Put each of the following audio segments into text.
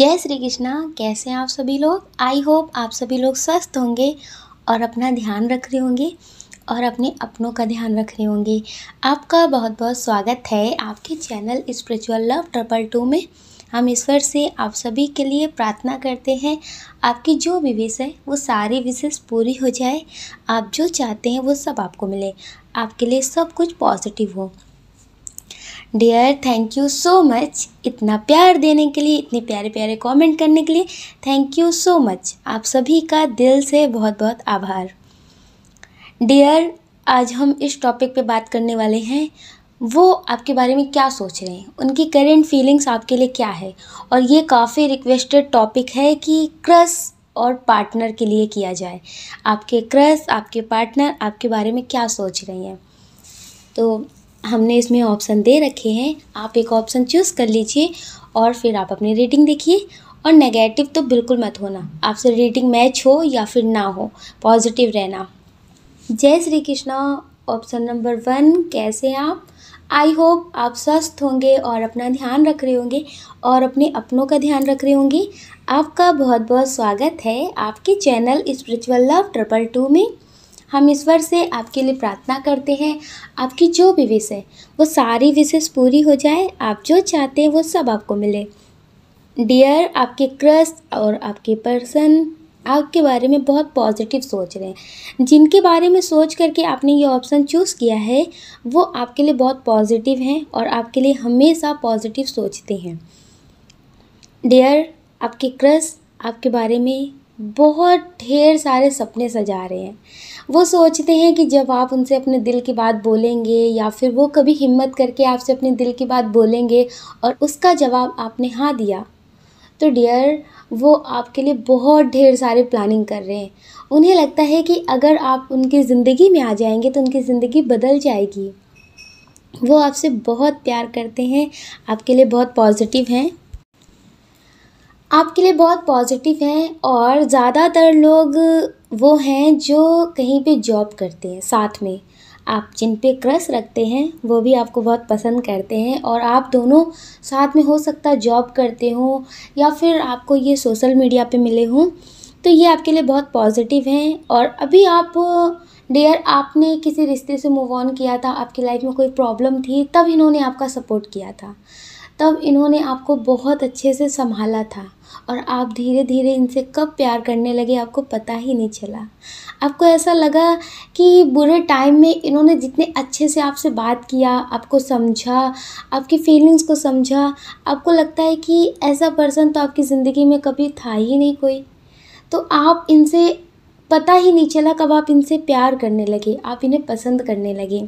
जय श्री कृष्णा। कैसे हैं आप सभी लोग। आई होप आप सभी लोग स्वस्थ होंगे और अपना ध्यान रख रहे होंगे और अपने अपनों का ध्यान रख रहे होंगे। आपका बहुत बहुत स्वागत है आपके चैनल स्पिरिचुअल लव 222 में। हम ईश्वर से आप सभी के लिए प्रार्थना करते हैं आपकी जो भी विश है वो सारी विशेष पूरी हो जाए। आप जो चाहते हैं वो सब आपको मिले, आपके लिए सब कुछ पॉजिटिव हो। Dear, thank you so much इतना प्यार देने के लिए, इतने प्यारे प्यारे कमेंट करने के लिए। थैंक यू सो मच, आप सभी का दिल से बहुत बहुत आभार। डियर, आज हम इस टॉपिक पे बात करने वाले हैं वो आपके बारे में क्या सोच रहे हैं, उनकी करेंट फीलिंग्स आपके लिए क्या है। और ये काफ़ी रिक्वेस्टेड टॉपिक है कि क्रश और पार्टनर के लिए किया जाए। आपके क्रश, आपके पार्टनर आपके बारे में क्या सोच रहे हैं। तो हमने इसमें ऑप्शन दे रखे हैं, आप एक ऑप्शन चूज़ कर लीजिए और फिर आप अपनी रेटिंग देखिए। और नेगेटिव तो बिल्कुल मत होना, आपसे रेटिंग मैच हो या फिर ना हो, पॉजिटिव रहना। जय श्री कृष्णा। ऑप्शन नंबर 1, कैसे हैं आप। आई होप आप स्वस्थ होंगे और अपना ध्यान रख रहे होंगे और अपने अपनों का ध्यान रख रहे होंगे। आपका बहुत बहुत स्वागत है आपके चैनल स्पिरिचुअल लव 222 में। हम ईश्वर से आपके लिए प्रार्थना करते हैं आपकी जो भी विश है वो सारी विशेष पूरी हो जाए। आप जो चाहते हैं वो सब आपको मिले। डियर, आपके क्रश और आपके पर्सन आपके बारे में बहुत पॉजिटिव सोच रहे हैं। जिनके बारे में सोच करके आपने ये ऑप्शन चूज़ किया है वो आपके लिए बहुत पॉजिटिव हैं और आपके लिए हमेशा पॉजिटिव सोचते हैं। डियर, आपके क्रश आपके बारे में बहुत ढेर सारे सपने सजा रहे हैं। वो सोचते हैं कि जब आप उनसे अपने दिल की बात बोलेंगे या फिर वो कभी हिम्मत करके आपसे अपने दिल की बात बोलेंगे और उसका जवाब आपने हाँ दिया, तो डियर वो आपके लिए बहुत ढेर सारे प्लानिंग कर रहे हैं। उन्हें लगता है कि अगर आप उनकी ज़िंदगी में आ जाएंगे तो उनकी ज़िंदगी बदल जाएगी। वो आपसे बहुत प्यार करते हैं, आपके लिए बहुत पॉजिटिव हैं, आपके लिए बहुत पॉजिटिव हैं। और ज़्यादातर लोग वो हैं जो कहीं पे जॉब करते हैं साथ में। आप जिन पे क्रश रखते हैं वो भी आपको बहुत पसंद करते हैं और आप दोनों साथ में हो सकता है जॉब करते हो या फिर आपको ये सोशल मीडिया पे मिले हों, तो ये आपके लिए बहुत पॉजिटिव हैं। और अभी आप डियर आपने किसी रिश्ते से मूव ऑन किया था, आपकी लाइफ में कोई प्रॉब्लम थी, तब इन्होंने आपका सपोर्ट किया था, तब इन्होंने आपको बहुत अच्छे से संभाला था और आप धीरे धीरे इनसे कब प्यार करने लगे आपको पता ही नहीं चला। आपको ऐसा लगा कि बुरे टाइम में इन्होंने जितने अच्छे से आपसे बात किया, आपको समझा, आपकी फीलिंग्स को समझा, आपको लगता है कि ऐसा पर्सन तो आपकी ज़िंदगी में कभी था ही नहीं कोई। तो आप इनसे पता ही नहीं चला कब आप इनसे प्यार करने लगे, आप इन्हें पसंद करने लगे।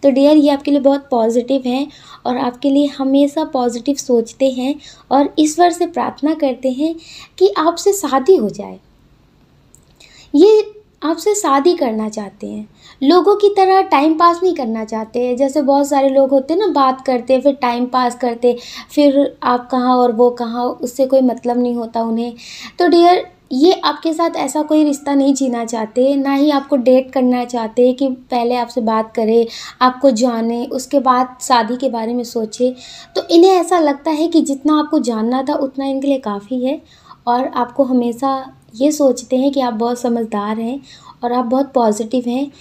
तो डियर, ये आपके लिए बहुत पॉजिटिव हैं और आपके लिए हमेशा पॉजिटिव सोचते हैं और ईश्वर से प्रार्थना करते हैं कि आपसे शादी हो जाए। ये आपसे शादी करना चाहते हैं, लोगों की तरह टाइम पास नहीं करना चाहते हैं। जैसे बहुत सारे लोग होते हैं ना, बात करते फिर टाइम पास करते, फिर आप कहाँ और वो कहाँ, उससे कोई मतलब नहीं होता उन्हें। तो डियर, ये आपके साथ ऐसा कोई रिश्ता नहीं जीना चाहते, ना ही आपको डेट करना चाहते कि पहले आपसे बात करे, आपको जाने, उसके बाद शादी के बारे में सोचे। तो इन्हें ऐसा लगता है कि जितना आपको जानना था उतना इनके लिए काफ़ी है और आपको हमेशा ये सोचते हैं कि आप बहुत समझदार हैं और आप बहुत पॉजिटिव हैं।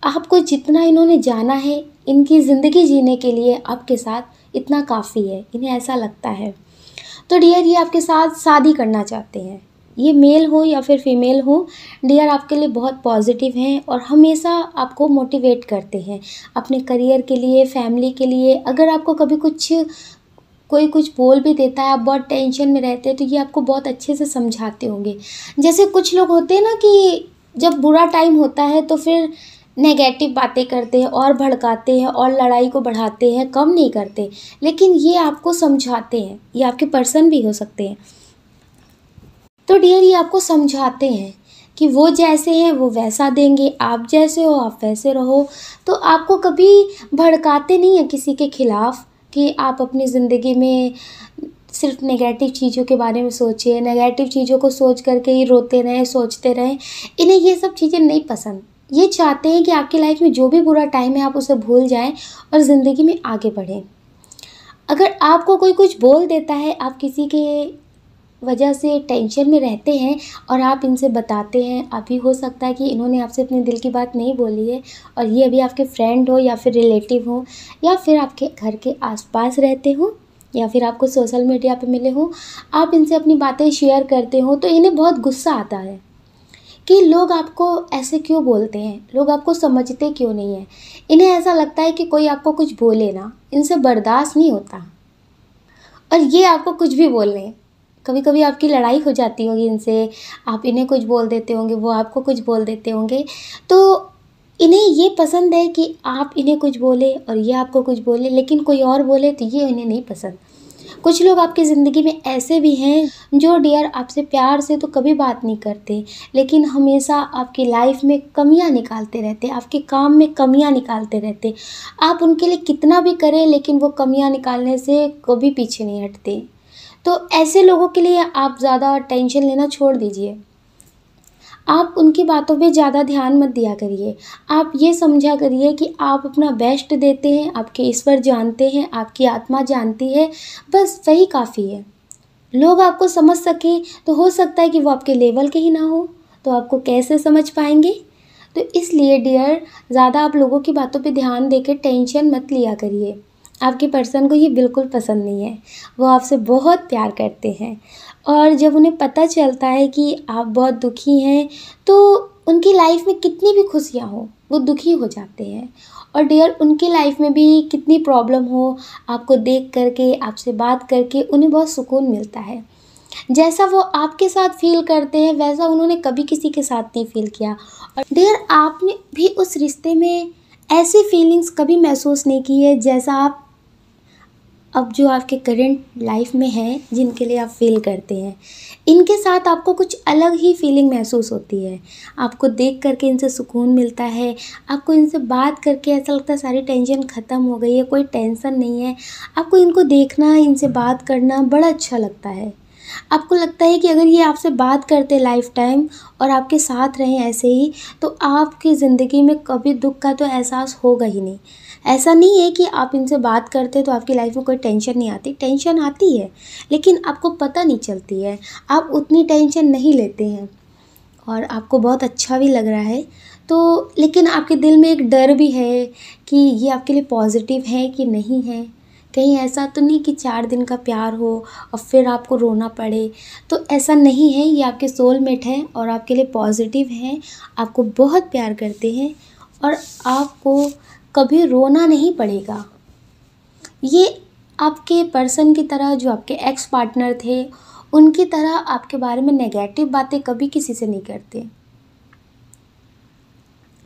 आपको जितना इन्होंने जाना है इनकी ज़िंदगी जीने के लिए आपके साथ इतना काफ़ी है, इन्हें ऐसा लगता है। तो डियर, ये आपके साथ शादी करना चाहते हैं, ये मेल हो या फिर फीमेल हो। डियर, आपके लिए बहुत पॉजिटिव हैं और हमेशा आपको मोटिवेट करते हैं अपने करियर के लिए, फैमिली के लिए। अगर आपको कभी कोई कुछ बोल भी देता है, आप बहुत टेंशन में रहते हैं, तो ये आपको बहुत अच्छे से समझाते होंगे। जैसे कुछ लोग होते हैं ना कि जब बुरा टाइम होता है तो फिर नेगेटिव बातें करते हैं और भड़काते हैं और लड़ाई को बढ़ाते हैं, कम नहीं करते, लेकिन ये आपको समझाते हैं। ये आपके पर्सन भी हो सकते हैं। तो डियर, ये आपको समझाते हैं कि वो जैसे हैं वो वैसा देंगे, आप जैसे हो आप वैसे रहो। तो आपको कभी भड़काते नहीं हैं किसी के खिलाफ़ कि आप अपनी ज़िंदगी में सिर्फ नेगेटिव चीज़ों के बारे में सोचिए, नेगेटिव चीज़ों को सोच करके ही रोते रहें, सोचते रहें। इन्हें ये सब चीज़ें नहीं पसंद। ये चाहते हैं कि आपकी लाइफ में जो भी बुरा टाइम है आप उसे भूल जाएं और ज़िंदगी में आगे बढ़ें। अगर आपको कोई कुछ बोल देता है, आप किसी के वजह से टेंशन में रहते हैं और आप इनसे बताते हैं, अभी हो सकता है कि इन्होंने आपसे अपने दिल की बात नहीं बोली है और ये अभी आपके फ्रेंड हो या फिर रिलेटिव हो या फिर आपके घर के आसपास रहते हो या फिर आपको सोशल मीडिया पे मिले हो, आप इनसे अपनी बातें शेयर करते हो तो इन्हें बहुत गुस्सा आता है कि लोग आपको ऐसे क्यों बोलते हैं, लोग आपको समझते क्यों नहीं हैं। इन्हें ऐसा लगता है कि कोई आपको कुछ बोले ना, इनसे बर्दाश्त नहीं होता और ये आपको कुछ भी बोल लें। कभी कभी आपकी लड़ाई हो जाती होगी इनसे, आप इन्हें कुछ बोल देते होंगे, वो आपको कुछ बोल देते होंगे, तो इन्हें ये पसंद है कि आप इन्हें कुछ बोले और ये आपको कुछ बोले, लेकिन कोई और बोले तो ये इन्हें नहीं पसंद। कुछ लोग आपकी ज़िंदगी में ऐसे भी हैं जो डियर आपसे प्यार से तो कभी बात नहीं करते, लेकिन हमेशा आपकी लाइफ में कमियां निकालते रहते, आपके काम में कमियां निकालते रहते। आप उनके लिए कितना भी करें लेकिन वो कमियां निकालने से कभी पीछे नहीं हटते। तो ऐसे लोगों के लिए आप ज़्यादा टेंशन लेना छोड़ दीजिए। आप उनकी बातों पे ज़्यादा ध्यान मत दिया करिए। आप ये समझा करिए कि आप अपना बेस्ट देते हैं, आपके ईश्वर जानते हैं, आपकी आत्मा जानती है, बस वही काफ़ी है। लोग आपको समझ सकें तो हो सकता है कि वो आपके लेवल के ही ना हो, तो आपको कैसे समझ पाएँगे? तो इसलिए डियर, ज़्यादा आप लोगों की बातों पे ध्यान देके टेंशन मत लिया करिए। आपके पर्सन को ये बिल्कुल पसंद नहीं है, वो आपसे बहुत प्यार करते हैं और जब उन्हें पता चलता है कि आप बहुत दुखी हैं, तो उनकी लाइफ में कितनी भी खुशियाँ हो, वो दुखी हो जाते हैं। और डियर, उनकी लाइफ में भी कितनी प्रॉब्लम हो, आपको देख करके, आपसे बात करके उन्हें बहुत सुकून मिलता है। जैसा वो आपके साथ फ़ील करते हैं वैसा उन्होंने कभी किसी के साथ नहीं फ़ील किया। और डियर, आपने भी उस रिश्ते में ऐसी फीलिंग्स कभी महसूस नहीं की है जैसा आप अब जो आपके करंट लाइफ में हैं, जिनके लिए आप फ़ील करते हैं। इनके साथ आपको कुछ अलग ही फीलिंग महसूस होती है। आपको देख कर के इनसे सुकून मिलता है, आपको इनसे बात करके ऐसा लगता है सारी टेंशन ख़त्म हो गई है, कोई टेंशन नहीं है। आपको इनको देखना, इनसे बात करना बड़ा अच्छा लगता है। आपको लगता है कि अगर ये आपसे बात करते लाइफ टाइम और आपके साथ रहें ऐसे ही, तो आपकी ज़िंदगी में कभी दुःख का तो एहसास होगा ही नहीं। ऐसा नहीं है कि आप इनसे बात करते तो आपकी लाइफ में कोई टेंशन नहीं आती, टेंशन आती है, लेकिन आपको पता नहीं चलती है, आप उतनी टेंशन नहीं लेते हैं और आपको बहुत अच्छा भी लग रहा है। तो लेकिन आपके दिल में एक डर भी है कि ये आपके लिए पॉजिटिव है कि नहीं है, कहीं ऐसा तो नहीं कि 4 दिन का प्यार हो और फिर आपको रोना पड़े। तो ऐसा नहीं है, ये आपके सोलमेट हैं और आपके लिए पॉजिटिव हैं, आपको बहुत प्यार करते हैं और आपको कभी रोना नहीं पड़ेगा। ये आपके पर्सन की तरह, जो आपके एक्स पार्टनर थे, उनकी तरह आपके बारे में नेगेटिव बातें कभी किसी से नहीं करते।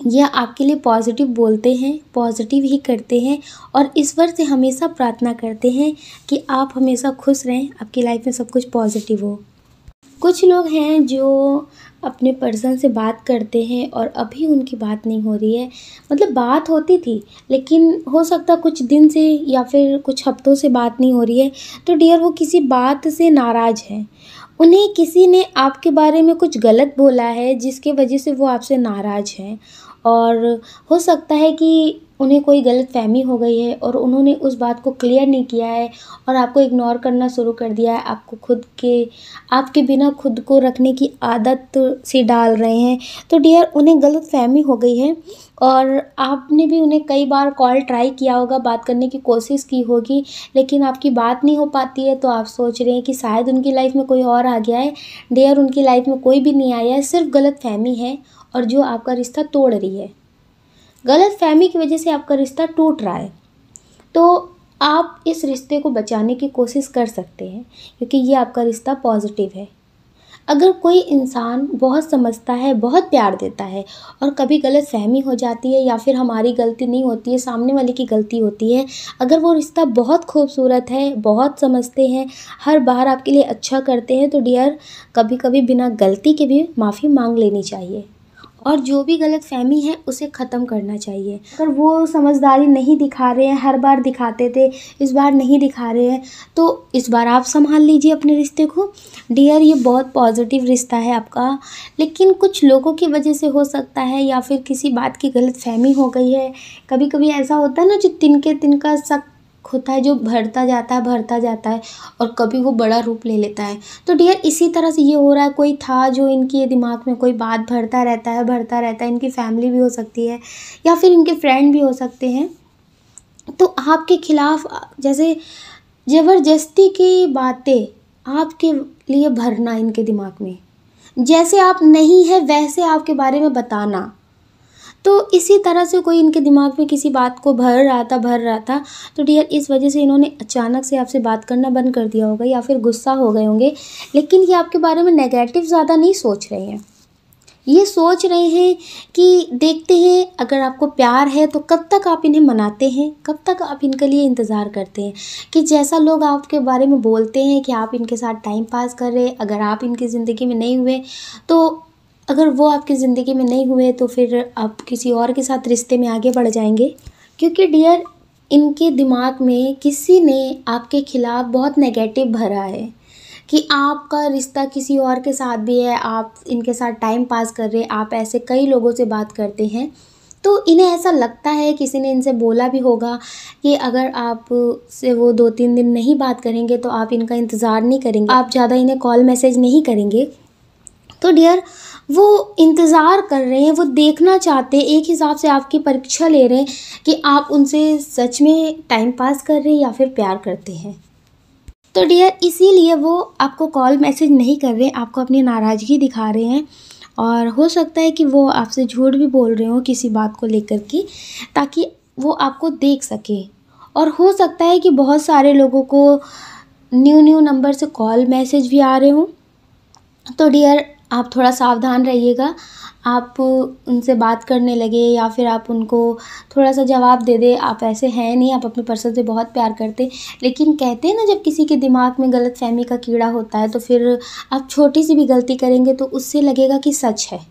यह आपके लिए पॉजिटिव बोलते हैं, पॉजिटिव ही करते हैं और ईश्वर से हमेशा प्रार्थना करते हैं कि आप हमेशा खुश रहें, आपकी लाइफ में सब कुछ पॉजिटिव हो। कुछ लोग हैं जो अपने पर्सन से बात करते हैं और अभी उनकी बात नहीं हो रही है, मतलब बात होती थी लेकिन हो सकता कुछ दिन से या फिर कुछ हफ्तों से बात नहीं हो रही है। तो डियर, वो किसी बात से नाराज़ हैं, उन्हें किसी ने आपके बारे में कुछ गलत बोला है जिसकी वजह से वो आपसे नाराज़ हैं और हो सकता है कि उन्हें कोई गलतफ़हमी हो गई है और उन्होंने उस बात को क्लियर नहीं किया है और आपको इग्नोर करना शुरू कर दिया है। आपके बिना खुद को रखने की आदत सी डाल रहे हैं। तो डियर, उन्हें गलतफ़हमी हो गई है और आपने भी उन्हें कई बार कॉल ट्राई किया होगा, बात करने की कोशिश की होगी, लेकिन आपकी बात नहीं हो पाती है। तो आप सोच रहे हैं कि शायद उनकी लाइफ में कोई और आ गया है। डियर, उनकी लाइफ में कोई भी नहीं आया है, सिर्फ गलतफ़हमी है और जो आपका रिश्ता तोड़ रही है। गलतफ़हमी की वजह से आपका रिश्ता टूट रहा है। तो आप इस रिश्ते को बचाने की कोशिश कर सकते हैं क्योंकि ये आपका रिश्ता पॉजिटिव है। अगर कोई इंसान बहुत समझता है, बहुत प्यार देता है और कभी गलतफ़हमी हो जाती है या फिर हमारी गलती नहीं होती है, सामने वाले की गलती होती है, अगर वो रिश्ता बहुत खूबसूरत है, बहुत समझते हैं, हर बार आपके लिए अच्छा करते हैं, तो डियर, कभी कभी बिना गलती के भी माफ़ी मांग लेनी चाहिए और जो भी गलतफ़हमी है उसे ख़त्म करना चाहिए। अगर वो समझदारी नहीं दिखा रहे हैं, हर बार दिखाते थे, इस बार नहीं दिखा रहे हैं, तो इस बार आप संभाल लीजिए अपने रिश्ते को। डियर, ये बहुत पॉजिटिव रिश्ता है आपका, लेकिन कुछ लोगों की वजह से हो सकता है या फिर किसी बात की गलतफ़हमी हो गई है। कभी कभी ऐसा होता है ना, जो तिनके तिनका शक होता है जो भरता जाता है और कभी वो बड़ा रूप ले लेता है। तो डियर इसी तरह से ये हो रहा है, कोई था जो इनके दिमाग में कोई बात भरता रहता है। इनकी फैमिली भी हो सकती है या फिर इनके फ्रेंड भी हो सकते हैं। तो आपके खिलाफ जैसे ज़बरदस्ती की बातें आपके लिए भरना इनके दिमाग में, जैसे आप नहीं है वैसे आपके बारे में बताना। तो इसी तरह से कोई इनके दिमाग में किसी बात को भर रहा था। तो डियर इस वजह से इन्होंने अचानक से आपसे बात करना बंद कर दिया होगा या फिर गुस्सा हो गए होंगे। लेकिन ये आपके बारे में नेगेटिव ज़्यादा नहीं सोच रहे हैं, ये सोच रहे हैं कि देखते हैं अगर आपको प्यार है तो कब तक आप इन्हें मनाते हैं, कब तक आप इनके लिए इंतज़ार करते हैं कि जैसा लोग आपके बारे में बोलते हैं कि आप इनके साथ टाइम पास कर रहे हैं। अगर आप इनकी ज़िंदगी में नहीं हुए तो अगर वो आपकी ज़िंदगी में नहीं हुए तो फिर आप किसी और के साथ रिश्ते में आगे बढ़ जाएंगे। क्योंकि डियर इनके दिमाग में किसी ने आपके खिलाफ़ बहुत नेगेटिव भरा है कि आपका रिश्ता किसी और के साथ भी है, आप इनके साथ टाइम पास कर रहे हैं, आप ऐसे कई लोगों से बात करते हैं। तो इन्हें ऐसा लगता है, किसी ने इनसे बोला भी होगा कि अगर आप से वो 2-3 दिन नहीं बात करेंगे तो आप इनका इंतज़ार नहीं करेंगे, आप ज़्यादा इन्हें कॉल मैसेज नहीं करेंगे। तो डियर वो इंतज़ार कर रहे हैं, वो देखना चाहते हैं, एक हिसाब से आपकी परीक्षा ले रहे हैं कि आप उनसे सच में टाइम पास कर रहे हैं या फिर प्यार करते हैं। तो डियर इसीलिए वो आपको कॉल मैसेज नहीं कर रहे हैं, आपको अपनी नाराज़गी दिखा रहे हैं। और हो सकता है कि वो आपसे झूठ भी बोल रहे हो किसी बात को लेकर के, ताकि वो आपको देख सके। और हो सकता है कि बहुत सारे लोगों को न्यू नंबर से कॉल मैसेज भी आ रहे हों। तो डियर आप थोड़ा सावधान रहिएगा। आप उनसे बात करने लगे या फिर आप उनको थोड़ा सा जवाब दे दें, आप ऐसे हैं नहीं, आप अपने पर्सन से बहुत प्यार करते। लेकिन कहते हैं ना, जब किसी के दिमाग में गलतफहमी का कीड़ा होता है तो फिर आप छोटी सी भी गलती करेंगे तो उससे लगेगा कि सच है।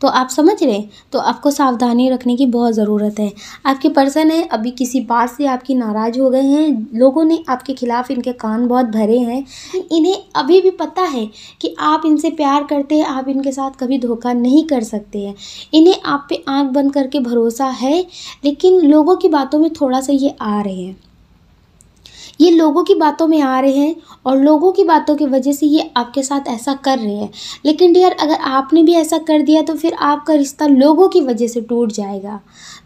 तो आप समझ रहे हैं, तो आपको सावधानी रखने की बहुत ज़रूरत है। आपके पर्सन है अभी किसी बात से आपकी नाराज़ हो गए हैं, लोगों ने आपके खिलाफ़ इनके कान बहुत भरे हैं। इन्हें अभी भी पता है कि आप इनसे प्यार करते हैं, आप इनके साथ कभी धोखा नहीं कर सकते हैं। इन्हें आप पे आँख बंद करके भरोसा है, लेकिन लोगों की बातों में थोड़ा सा ये आ रहे हैं, ये लोगों की बातों में आ रहे हैं और लोगों की बातों की वजह से ये आपके साथ ऐसा कर रहे हैं। लेकिन डियर अगर आपने भी ऐसा कर दिया तो फिर आपका रिश्ता लोगों की वजह से टूट जाएगा।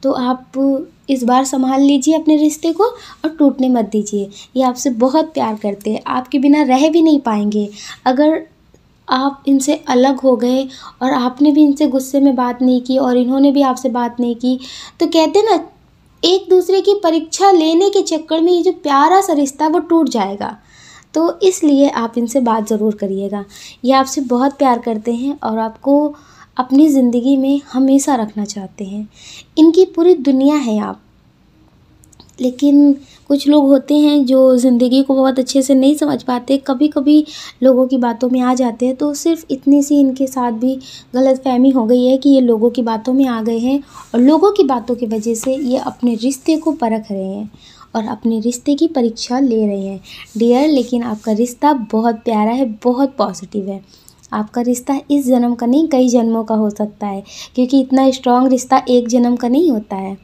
तो आप इस बार संभाल लीजिए अपने रिश्ते को और टूटने मत दीजिए। ये आपसे बहुत प्यार करते हैं, आपके बिना रह भी नहीं पाएंगे। अगर आप इनसे अलग हो गए और आपने भी इनसे गुस्से में बात नहीं की और इन्होंने भी आपसे बात नहीं की, तो कहते हैं ना, एक दूसरे की परीक्षा लेने के चक्कर में ये जो प्यारा सा रिश्ता वो टूट जाएगा। तो इसलिए आप इनसे बात ज़रूर करिएगा। ये आपसे बहुत प्यार करते हैं और आपको अपनी ज़िंदगी में हमेशा रखना चाहते हैं। इनकी पूरी दुनिया है आप। लेकिन कुछ लोग होते हैं जो ज़िंदगी को बहुत अच्छे से नहीं समझ पाते, कभी कभी लोगों की बातों में आ जाते हैं। तो सिर्फ इतनी सी इनके साथ भी गलतफहमी हो गई है कि ये लोगों की बातों में आ गए हैं और लोगों की बातों की वजह से ये अपने रिश्ते को परख रहे हैं और अपने रिश्ते की परीक्षा ले रहे हैं। डियर लेकिन आपका रिश्ता बहुत प्यारा है, बहुत पॉजिटिव है। आपका रिश्ता इस जन्म का नहीं, कई जन्मों का हो सकता है, क्योंकि इतना स्ट्रॉन्ग रिश्ता एक जन्म का नहीं होता है।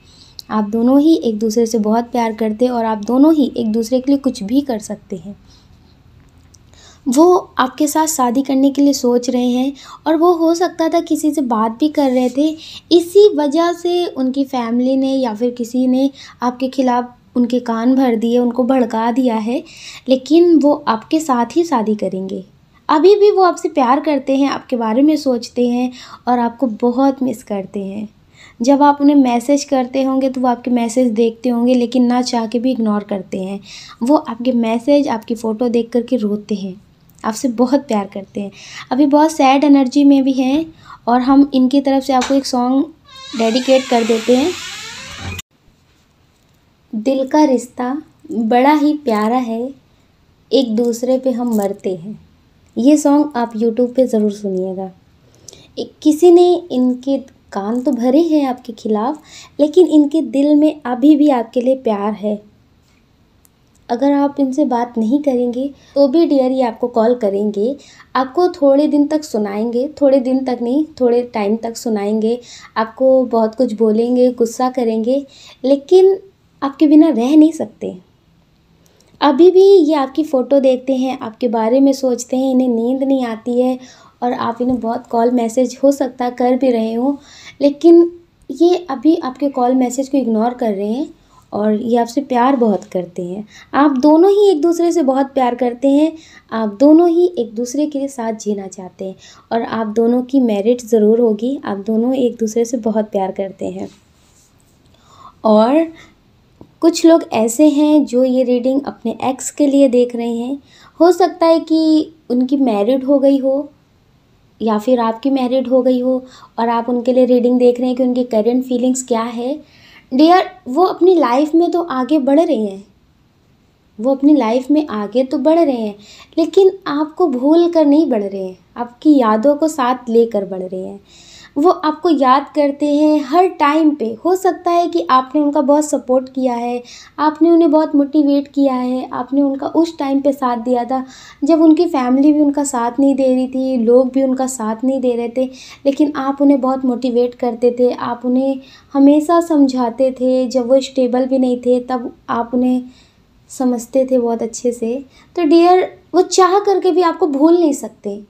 आप दोनों ही एक दूसरे से बहुत प्यार करते हैं और आप दोनों ही एक दूसरे के लिए कुछ भी कर सकते हैं। वो आपके साथ शादी करने के लिए सोच रहे हैं और वो हो सकता था किसी से बात भी कर रहे थे, इसी वजह से उनकी फैमिली ने या फिर किसी ने आपके खिलाफ़ उनके कान भर दिए, उनको भड़का दिया है। लेकिन वो आपके साथ ही शादी करेंगे। अभी भी वो आपसे प्यार करते हैं, आपके बारे में सोचते हैं और आपको बहुत मिस करते हैं। जब आप उन्हें मैसेज करते होंगे तो वो आपके मैसेज देखते होंगे, लेकिन ना चाह के भी इग्नोर करते हैं। वो आपके मैसेज, आपकी फ़ोटो देख कर के रोते हैं, आपसे बहुत प्यार करते हैं। अभी बहुत सैड एनर्जी में भी हैं और हम इनकी तरफ से आपको एक सॉन्ग डेडिकेट कर देते हैं। दिल का रिश्ता बड़ा ही प्यारा है, एक दूसरे पे हम मरते हैं। ये सॉन्ग आप यूट्यूब पे ज़रूर सुनिएगा। किसी ने इनके कान तो भरे हैं आपके खिलाफ़, लेकिन इनके दिल में अभी भी आपके लिए प्यार है। अगर आप इनसे बात नहीं करेंगे तो भी डियर ये आपको कॉल करेंगे, आपको थोड़े दिन तक सुनाएंगे, थोड़े दिन तक नहीं, थोड़े टाइम तक सुनाएंगे, आपको बहुत कुछ बोलेंगे, गुस्सा करेंगे, लेकिन आपके बिना रह नहीं सकते। अभी भी ये आपकी फ़ोटो देखते हैं, आपके बारे में सोचते हैं, इन्हें नींद नहीं आती है और आप इन्हें बहुत कॉल मैसेज हो सकता है कर भी रहे हों, लेकिन ये अभी आपके कॉल मैसेज को इग्नोर कर रहे हैं और ये आपसे प्यार बहुत करते हैं। आप दोनों ही एक-दूसरे से बहुत प्यार करते हैं, आप दोनों ही एक-दूसरे के साथ जीना चाहते हैं और आप दोनों की मैरिज ज़रूर होगी, आप दोनों एक-दूसरे से बहुत प्यार करते हैं। और कुछ लोग ऐसे हैं जो ये रीडिंग अपने एक्स के लिए देख रहे हैं। हो सकता है कि उनकी मैरिड हो गई हो या फिर आपकी मैरिड हो गई हो और आप उनके लिए रीडिंग देख रहे हैं कि उनकी करंट फीलिंग्स क्या है। डियर, वो अपनी लाइफ में तो आगे बढ़ रहे हैं, वो अपनी लाइफ में आगे तो बढ़ रहे हैं, लेकिन आपको भूल कर नहीं बढ़ रहे हैं, आपकी यादों को साथ लेकर बढ़ रहे हैं। वो आपको याद करते हैं हर टाइम पे। हो सकता है कि आपने उनका बहुत सपोर्ट किया है, आपने उन्हें बहुत मोटिवेट किया है, आपने उनका उस टाइम पे साथ दिया था जब उनकी फैमिली भी उनका साथ नहीं दे रही थी, लोग भी उनका साथ नहीं दे रहे थे, लेकिन आप उन्हें बहुत मोटिवेट करते थे, आप उन्हें हमेशा समझाते थे। जब वो स्टेबल भी नहीं थे तब आप उन्हें समझते थे बहुत अच्छे से। तो डियर, वो चाह करके भी आपको भूल नहीं सकते।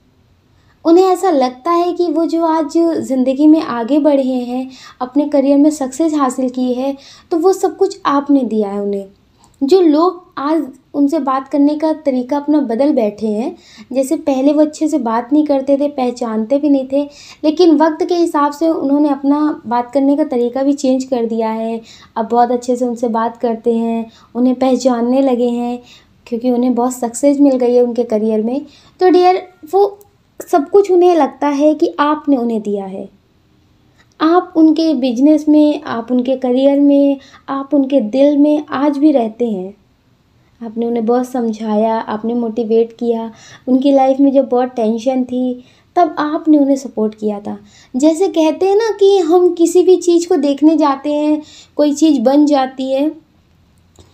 उन्हें ऐसा लगता है कि वो जो आज ज़िंदगी में आगे बढ़े हैं, अपने करियर में सक्सेस हासिल की है, तो वो सब कुछ आपने दिया है उन्हें। जो लोग आज उनसे बात करने का तरीका अपना बदल बैठे हैं, जैसे पहले वो अच्छे से बात नहीं करते थे, पहचानते भी नहीं थे, लेकिन वक्त के हिसाब से उन्होंने अपना बात करने का तरीका भी चेंज कर दिया है। अब बहुत अच्छे से उनसे बात करते हैं, उन्हें पहचानने लगे हैं, क्योंकि उन्हें बहुत सक्सेस मिल गई है उनके करियर में। तो डियर, वो सब कुछ उन्हें लगता है कि आपने उन्हें दिया है। आप उनके बिजनेस में, आप उनके करियर में, आप उनके दिल में आज भी रहते हैं। आपने उन्हें बहुत समझाया, आपने मोटिवेट किया। उनकी लाइफ में जब बहुत टेंशन थी तब आपने उन्हें सपोर्ट किया था। जैसे कहते हैं ना कि हम किसी भी चीज़ को देखने जाते हैं, कोई चीज़ बन जाती है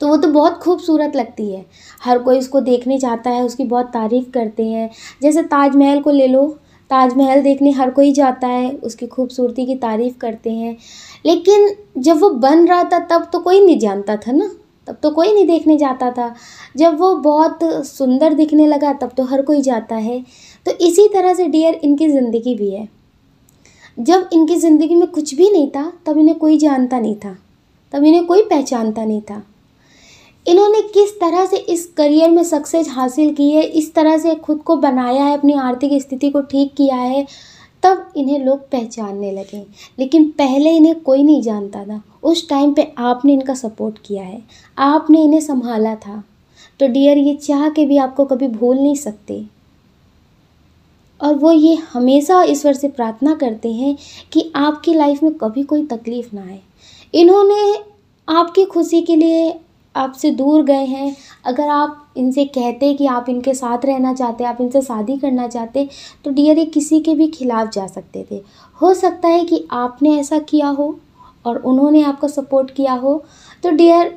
तो वो तो बहुत खूबसूरत लगती है, हर कोई उसको देखने जाता है, उसकी बहुत तारीफ़ करते हैं। जैसे ताजमहल को ले लो, ताजमहल देखने हर कोई जाता है, उसकी खूबसूरती की तारीफ़ करते हैं, लेकिन जब वो बन रहा था तब तो कोई नहीं जानता था ना, तब तो कोई नहीं देखने जाता था। जब वो बहुत सुंदर दिखने लगा तब तो हर कोई जाता है। तो इसी तरह से डियर, इनकी ज़िंदगी भी है। जब इनकी ज़िंदगी में कुछ भी नहीं था तब इन्हें कोई जानता नहीं था, तब इन्हें कोई पहचानता नहीं था। इन्होंने किस तरह से इस करियर में सक्सेस हासिल की है, इस तरह से खुद को बनाया है, अपनी आर्थिक स्थिति को ठीक किया है, तब इन्हें लोग पहचानने लगे। लेकिन पहले इन्हें कोई नहीं जानता था। उस टाइम पे आपने इनका सपोर्ट किया है, आपने इन्हें संभाला था। तो डियर, ये चाह के भी आपको कभी भूल नहीं सकते और वो ये हमेशा ईश्वर से प्रार्थना करते हैं कि आपकी लाइफ में कभी कोई तकलीफ़ ना आए। इन्होंने आपकी खुशी के लिए आपसे दूर गए हैं। अगर आप इनसे कहते कि आप इनके साथ रहना चाहते, आप इनसे शादी करना चाहते, तो डियर, ये किसी के भी खिलाफ़ जा सकते थे। हो सकता है कि आपने ऐसा किया हो और उन्होंने आपको सपोर्ट किया हो। तो डियर,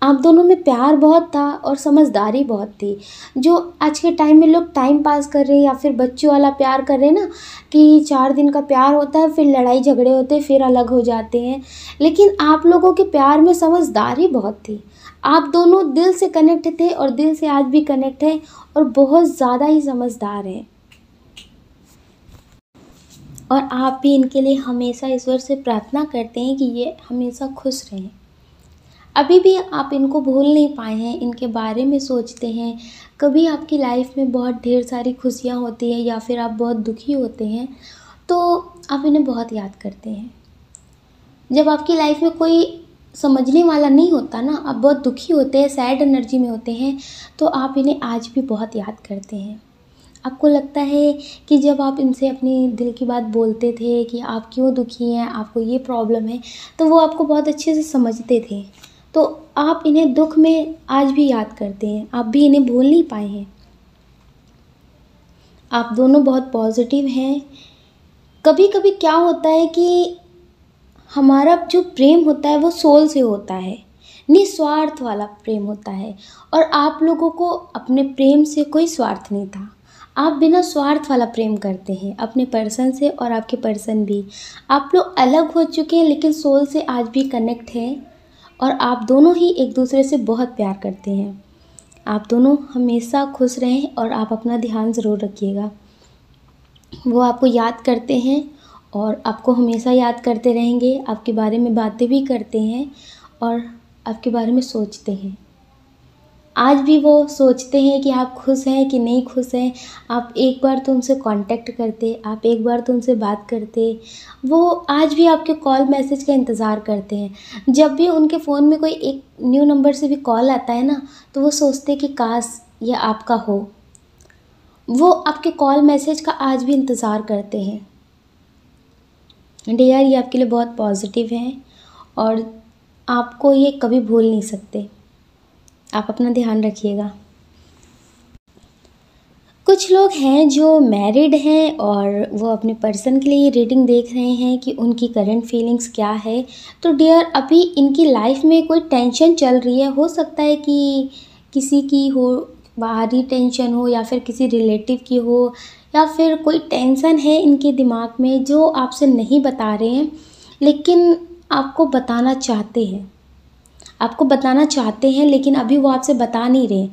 आप दोनों में प्यार बहुत था और समझदारी बहुत थी। जो आज के टाइम में लोग टाइम पास कर रहे हैं या फिर बच्चों वाला प्यार कर रहे हैं ना, कि 4 दिन का प्यार होता है, फिर लड़ाई झगड़े होते हैं, फिर अलग हो जाते हैं। लेकिन आप लोगों के प्यार में समझदारी बहुत थी। आप दोनों दिल से कनेक्ट थे और दिल से आज भी कनेक्ट हैं और बहुत ज़्यादा ही समझदार हैं। और आप भी इनके लिए हमेशा ईश्वर से प्रार्थना करते हैं कि ये हमेशा खुश रहें। अभी भी आप इनको भूल नहीं पाए हैं, इनके बारे में सोचते हैं। कभी आपकी लाइफ में बहुत ढेर सारी खुशियाँ होती हैं या फिर आप बहुत दुखी होते हैं, तो आप इन्हें बहुत याद करते हैं। जब आपकी लाइफ में कोई समझने वाला नहीं होता ना, आप बहुत दुखी होते हैं, सैड एनर्जी में होते हैं, तो आप इन्हें आज भी बहुत याद करते हैं। आपको लगता है कि जब आप इनसे अपनी दिल की बात बोलते थे कि आप क्यों दुखी हैं, आपको ये प्रॉब्लम है, तो वो आपको बहुत अच्छे से समझते थे। तो आप इन्हें दुख में आज भी याद करते हैं, आप भी इन्हें भूल नहीं पाए हैं। आप दोनों बहुत पॉजिटिव हैं। कभी कभी क्या होता है कि हमारा जो प्रेम होता है वो सोल से होता है, निस्वार्थ वाला प्रेम होता है, और आप लोगों को अपने प्रेम से कोई स्वार्थ नहीं था। आप बिना स्वार्थ वाला प्रेम करते हैं अपने पर्सन से, और आपके पर्सन भी। आप लोग अलग हो चुके हैं लेकिन सोल से आज भी कनेक्ट हैं और आप दोनों ही एक दूसरे से बहुत प्यार करते हैं। आप दोनों हमेशा खुश रहें और आप अपना ध्यान ज़रूर रखिएगा। वो आपको याद करते हैं और आपको हमेशा याद करते रहेंगे, आपके बारे में बातें भी करते हैं और आपके बारे में सोचते हैं। आज भी वो सोचते हैं कि आप खुश हैं कि नहीं खुश हैं। आप एक बार तो उनसे कांटेक्ट करते, आप एक बार तो उनसे बात करते। वो आज भी आपके कॉल मैसेज का इंतज़ार करते हैं। जब भी उनके फ़ोन में कोई एक न्यू नंबर से भी कॉल आता है ना, तो वो सोचते हैं कि काश ये आपका हो। वो आपके कॉल मैसेज का आज भी इंतज़ार करते हैं। डियर, ये आपके लिए बहुत पॉजिटिव हैं और आपको ये कभी भूल नहीं सकते। आप अपना ध्यान रखिएगा। कुछ लोग हैं जो मैरिड हैं और वो अपने पर्सन के लिए रीडिंग देख रहे हैं कि उनकी करंट फीलिंग्स क्या है। तो डियर, अभी इनकी लाइफ में कोई टेंशन चल रही है। हो सकता है कि किसी की हो, बाहरी टेंशन हो या फिर किसी रिलेटिव की हो, या फिर कोई टेंशन है इनके दिमाग में जो आपसे नहीं बता रहे हैं, लेकिन आपको बताना चाहते हैं। आपको बताना चाहते हैं लेकिन अभी वो आपसे बता नहीं रहे।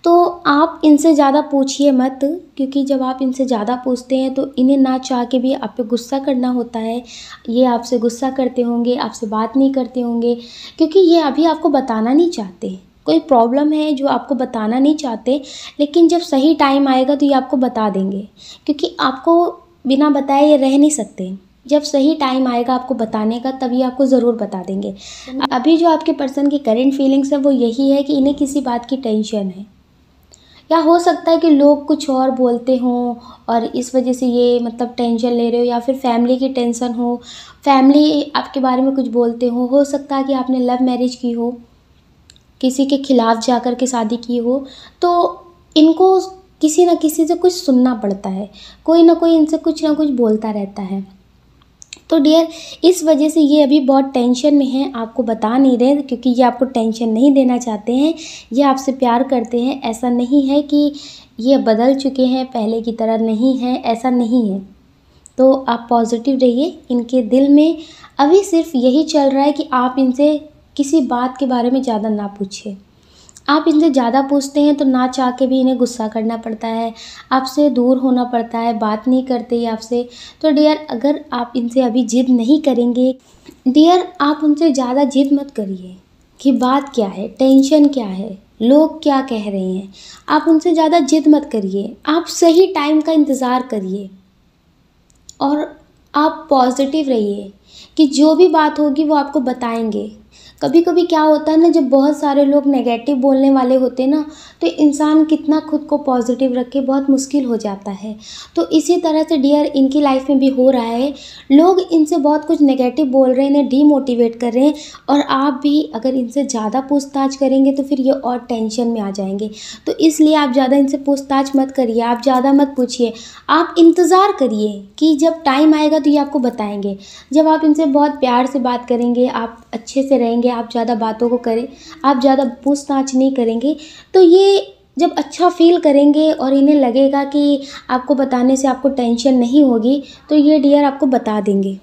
तो आप इनसे ज़्यादा पूछिए मत, क्योंकि जब आप इनसे ज़्यादा पूछते हैं तो इन्हें ना चाह के भी आप पे गुस्सा करना होता है। ये आपसे गुस्सा करते होंगे, आपसे बात नहीं करते होंगे, क्योंकि ये अभी आपको बताना नहीं चाहते। कोई प्रॉब्लम है जो आपको बताना नहीं चाहते, लेकिन जब सही टाइम आएगा तो ये आपको बता देंगे, क्योंकि आपको बिना बताए ये रह नहीं सकते। जब सही टाइम आएगा आपको बताने का, तभी आपको ज़रूर बता देंगे। अभी जो आपके पर्सन की करंट फीलिंग्स है वो यही है कि इन्हें किसी बात की टेंशन है, या हो सकता है कि लोग कुछ और बोलते हों और इस वजह से ये मतलब टेंशन ले रहे हो, या फिर फैमिली की टेंशन हो, फैमिली आपके बारे में कुछ बोलते हो सकता है कि आपने लव मैरिज की हो, किसी के खिलाफ जाकर के शादी की हो, तो इनको किसी न किसी से कुछ सुनना पड़ता है। कोई ना कोई इनसे कुछ ना कुछ बोलता रहता है। तो डियर, इस वजह से ये अभी बहुत टेंशन में हैं, आपको बता नहीं रहे, क्योंकि ये आपको टेंशन नहीं देना चाहते हैं। ये आपसे प्यार करते हैं। ऐसा नहीं है कि ये बदल चुके हैं, पहले की तरह नहीं है, ऐसा नहीं है। तो आप पॉजिटिव रहिए। इनके दिल में अभी सिर्फ यही चल रहा है कि आप इनसे किसी बात के बारे में ज़्यादा ना पूछिए। आप इनसे ज़्यादा पूछते हैं तो ना चाह के भी इन्हें गुस्सा करना पड़ता है, आपसे दूर होना पड़ता है, बात नहीं करते ये आपसे। तो डियर, अगर आप इनसे अभी ज़िद नहीं करेंगे, डियर आप उनसे ज़्यादा ज़िद मत करिए कि बात क्या है, टेंशन क्या है, लोग क्या कह रहे हैं। आप उनसे ज़्यादा ज़िद मत करिए। आप सही टाइम का इंतज़ार करिए और आप पॉजिटिव रहिए कि जो भी बात होगी वो आपको बताएंगे। कभी कभी क्या होता है ना, जब बहुत सारे लोग नेगेटिव बोलने वाले होते हैं ना, तो इंसान कितना खुद को पॉजिटिव रखे बहुत मुश्किल हो जाता है। तो इसी तरह से डियर इनकी लाइफ में भी हो रहा है। लोग इनसे बहुत कुछ नेगेटिव बोल रहे हैं, इन्हें डीमोटिवेट कर रहे हैं, और आप भी अगर इनसे ज़्यादा पूछताछ करेंगे तो फिर ये और टेंशन में आ जाएंगे। तो इसलिए आप ज़्यादा इनसे पूछताछ मत करिए, आप ज़्यादा मत पूछिए। आप इंतज़ार करिए कि जब टाइम आएगा तो ये आपको बताएंगे। जब आप इनसे बहुत प्यार से बात करेंगे, आप अच्छे से रहेंगे, आप ज़्यादा बातों को करें, आप ज़्यादा पूछताछ नहीं करेंगे, तो ये जब अच्छा फील करेंगे और इन्हें लगेगा कि आपको बताने से आपको टेंशन नहीं होगी, तो ये डियर आपको बता देंगे।